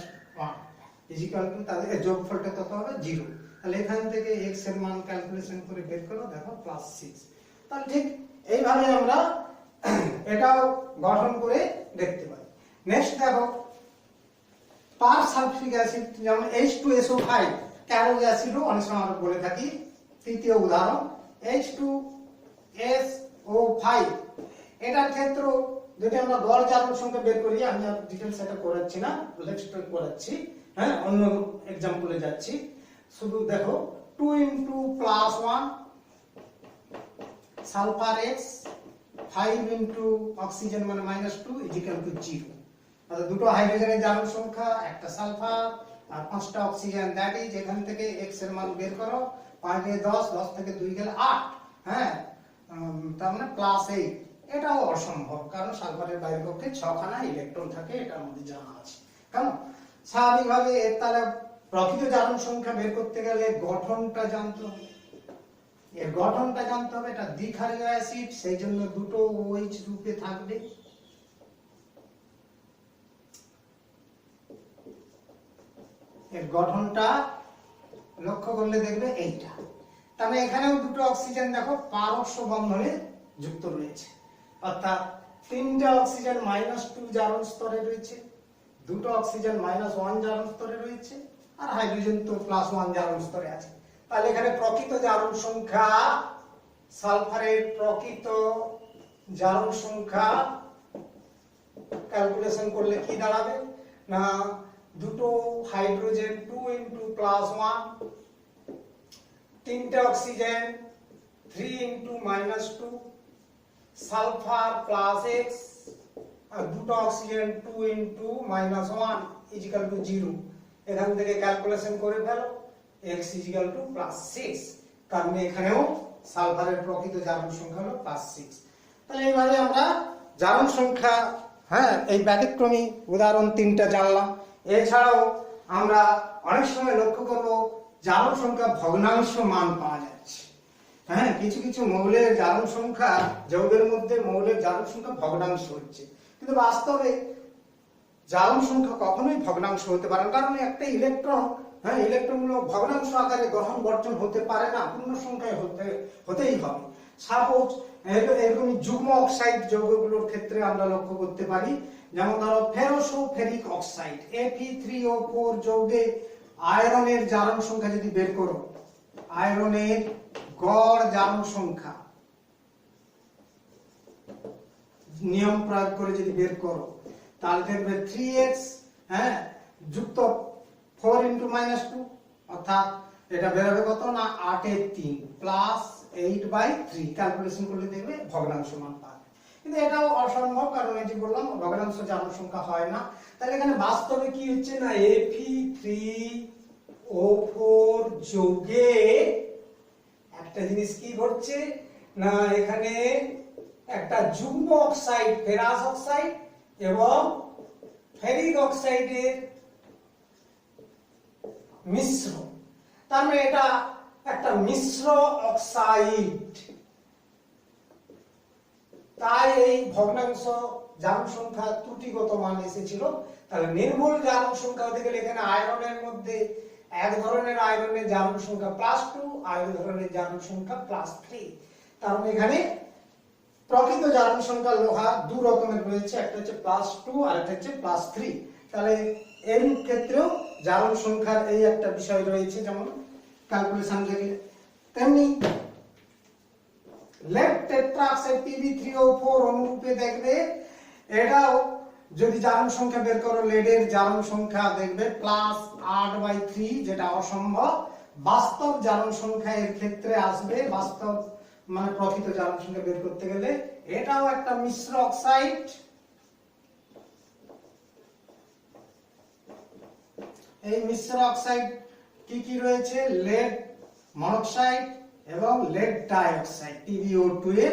তাদের যোগফলটা কত হবে 0। তাহলে এখান থেকে x এর মান ক্যালকুলেশন করে বের করো, দেখো +6। তাহলে ঠিক এইভাবে আমরা এটাও গঠন করে দেখতে পাই। নেক্সট দেখো পার সালফিউরিক অ্যাসিড, যেমন H2SO5 ক্যারোজ অ্যাসিডও অনেক সময় আমরা বলে থাকি। তৃতীয় উদাহরণ H2SO5, এটার ক্ষেত্রে যদি আমরা গড় জারণ সংখ্যা বের করি, আমি আর ডিটেইলস এটা করাচ্ছি না, নেক্সট করাচ্ছি, হ্যাঁ অন্য एग्जांपले যাচ্ছি। শুধু দেখো 2 × +1 সালফার x 5 × অক্সিজেন মানে -2 0। তাহলে দুটো হাইড্রোজেনের জারণ সংখ্যা, একটা সালফার আর 5টা অক্সিজেন, দ্যাট ইজ এখান থেকে x এর মান বের করো, 5 এ 10, 10 থেকে 2 গেলে 8, হ্যাঁ তার মানে +8। এটাও অসম্ভব, কারণ সালফারের বাইরের কক্ষে 6 খানা ইলেকট্রন থাকে, এটা আমাদের জানা আছে। কেমন স্বাভাবিকভাবে এর তাহলে প্রকৃত জারণ সংখ্যা বের করতে গেলে গঠনটা জানতে হবে। এর গঠনটা জানতে হবে, এটা দ্বিক্ষারীয় অ্যাসিড, সেই জন্য দুটো OH রূপে থাকবে। এর গঠনটা লক্ষ্য করলে দেখবে এইটা। তাহলে এখানেও দুটো অক্সিজেন দেখো পারস্য বন্ধনে যুক্ত রয়েছে, অর্থাৎ 3টা অক্সিজেন -2 জারণ স্তরে রয়েছে, দুটো অক্সিজেন -1 জারণ স্তরে রয়েছে, আর হাইড্রোজেন তো +1 জারণ স্তরে আছে। তাহলে এখানে প্রকৃত জারণ সংখ্যা, সালফারের প্রকৃত জারণ সংখ্যা ক্যালকুলেশন করলে কি দাঁড়াবে না, দুটো হাইড্রোজেন 2 × +1, তিনটে অক্সিজেন 3 × -2, সালফার +x আর দুটো অক্সিজেন 2 × -1 0। এখান থেকে ক্যালকুলেশন করে ফেলো, x +6, কারণ এখানেও সালফারের প্রকৃত জারণ সংখ্যা হলো +6। তাহলে এইভাবে আমরা জারণ সংখ্যা, হ্যাঁ, এই ব্যতিক্রমী উদাহরণ 3টা জানলাম। এছাড়াও আমরা অনেক সময় লক্ষ্য করব জারণ সংখ্যা ভগ্নাংশ মান পাওয়া যাচ্ছে। হ্যাঁ, কিছু কিছু মৌলের জারণ সংখ্যা, যৌগের মধ্যে মৌলের জারণ সংখ্যা ভগ্নাংশ হচ্ছে, কিন্তু বাস্তবে জারণ সংখ্যা কখনোই ভগ্নাংশ হতে পারে না, কারণ একটা ইলেকট্রন, হ্যাঁ, ইলেকট্রনগুলো ভগ্নাংশ আকারে গ্রহণ বর্জন হতে পারে না, পূর্ণ সংখ্যায় হতেই হবে। সাপোজ এরকমই যুগ্ম অক্সাইড যৌগগুলোর ক্ষেত্রে আমরা লক্ষ্য করতে পারি, যেমন ধরো ফেরোসো ফেরিক অক্সাইড Fe3O4 যৌগে আয়রনের জারণ সংখ্যা যদি বের করো, আয়রনের গড় জারণ সংখ্যা নিয়ম প্রয়োগ করে যদি বের করো, তাহলে দেখবে 3x, হ্যাঁ, যুক্ত 4 × -2, অর্থাৎ এটা বেরোবে কত না 8/3 প্লাস 8/3, ক্যালকুলেশন করলে দেখবে ভগ্নাংশ মান পাবে। কিন্তু এটাও অসম্ভব, কারণ এই যে বললাম ভগ্নাংশ জারণ সংখ্যা হয় না। তাহলে এখানে বাস্তবে কি হচ্ছে না, Fe3O4 যৌগে একটা জিনিস কি ঘটছে না, এখানে একটা যুগ্ম অক্সাইড ফেরাস অক্সাইড এবং ফেরিক অক্সাইডের মিশ্র, তার মানে এটা একটা মিশ্র অক্সাইড। তাই এই ভগ্নাংশ জারণ সংখ্যা ত্রুটিগত মান এসেছিল। তাহলে নির্ভুল জারণ সংখ্যা হতে গেলে এখানে আয়রনের মধ্যে এক ধরনের আয়রনের জারণ সংখ্যা +2, আর এক ধরনের জারণ সংখ্যা +3। তার মানে এখানে প্রকৃত জারণ সংখ্যা লোহা দু রকমের রয়েছে, একটা হচ্ছে +2 আর একটা হচ্ছে +3। তাহলে এর ক্ষেত্রেও জারণ সংখ্যার এই একটা বিষয় রয়েছে, যেমন ক্যালকুলেশন থেকে। তেমনি লেড টেট্রাঅক্সাইড Pb3O4 অনুরূপে দেখবে, এটাও যদি জারণ সংখ্যা বের করো, লেডের জারণ সংখ্যা দেখবে +8/3, যেটা অসম্ভব। বাস্তব জারণ সংখ্যা এর ক্ষেত্রে আসবে, বাস্তব মানে প্রকৃত জারণ সংখ্যা বের করতে গেলে এটাও একটা মিশ্র অক্সাইড। এই মিশ্র অক্সাইড কি কি রয়েছে, লেড মনোক্সাইড এবং লেড ডাইঅক্সাইড PbO2 এর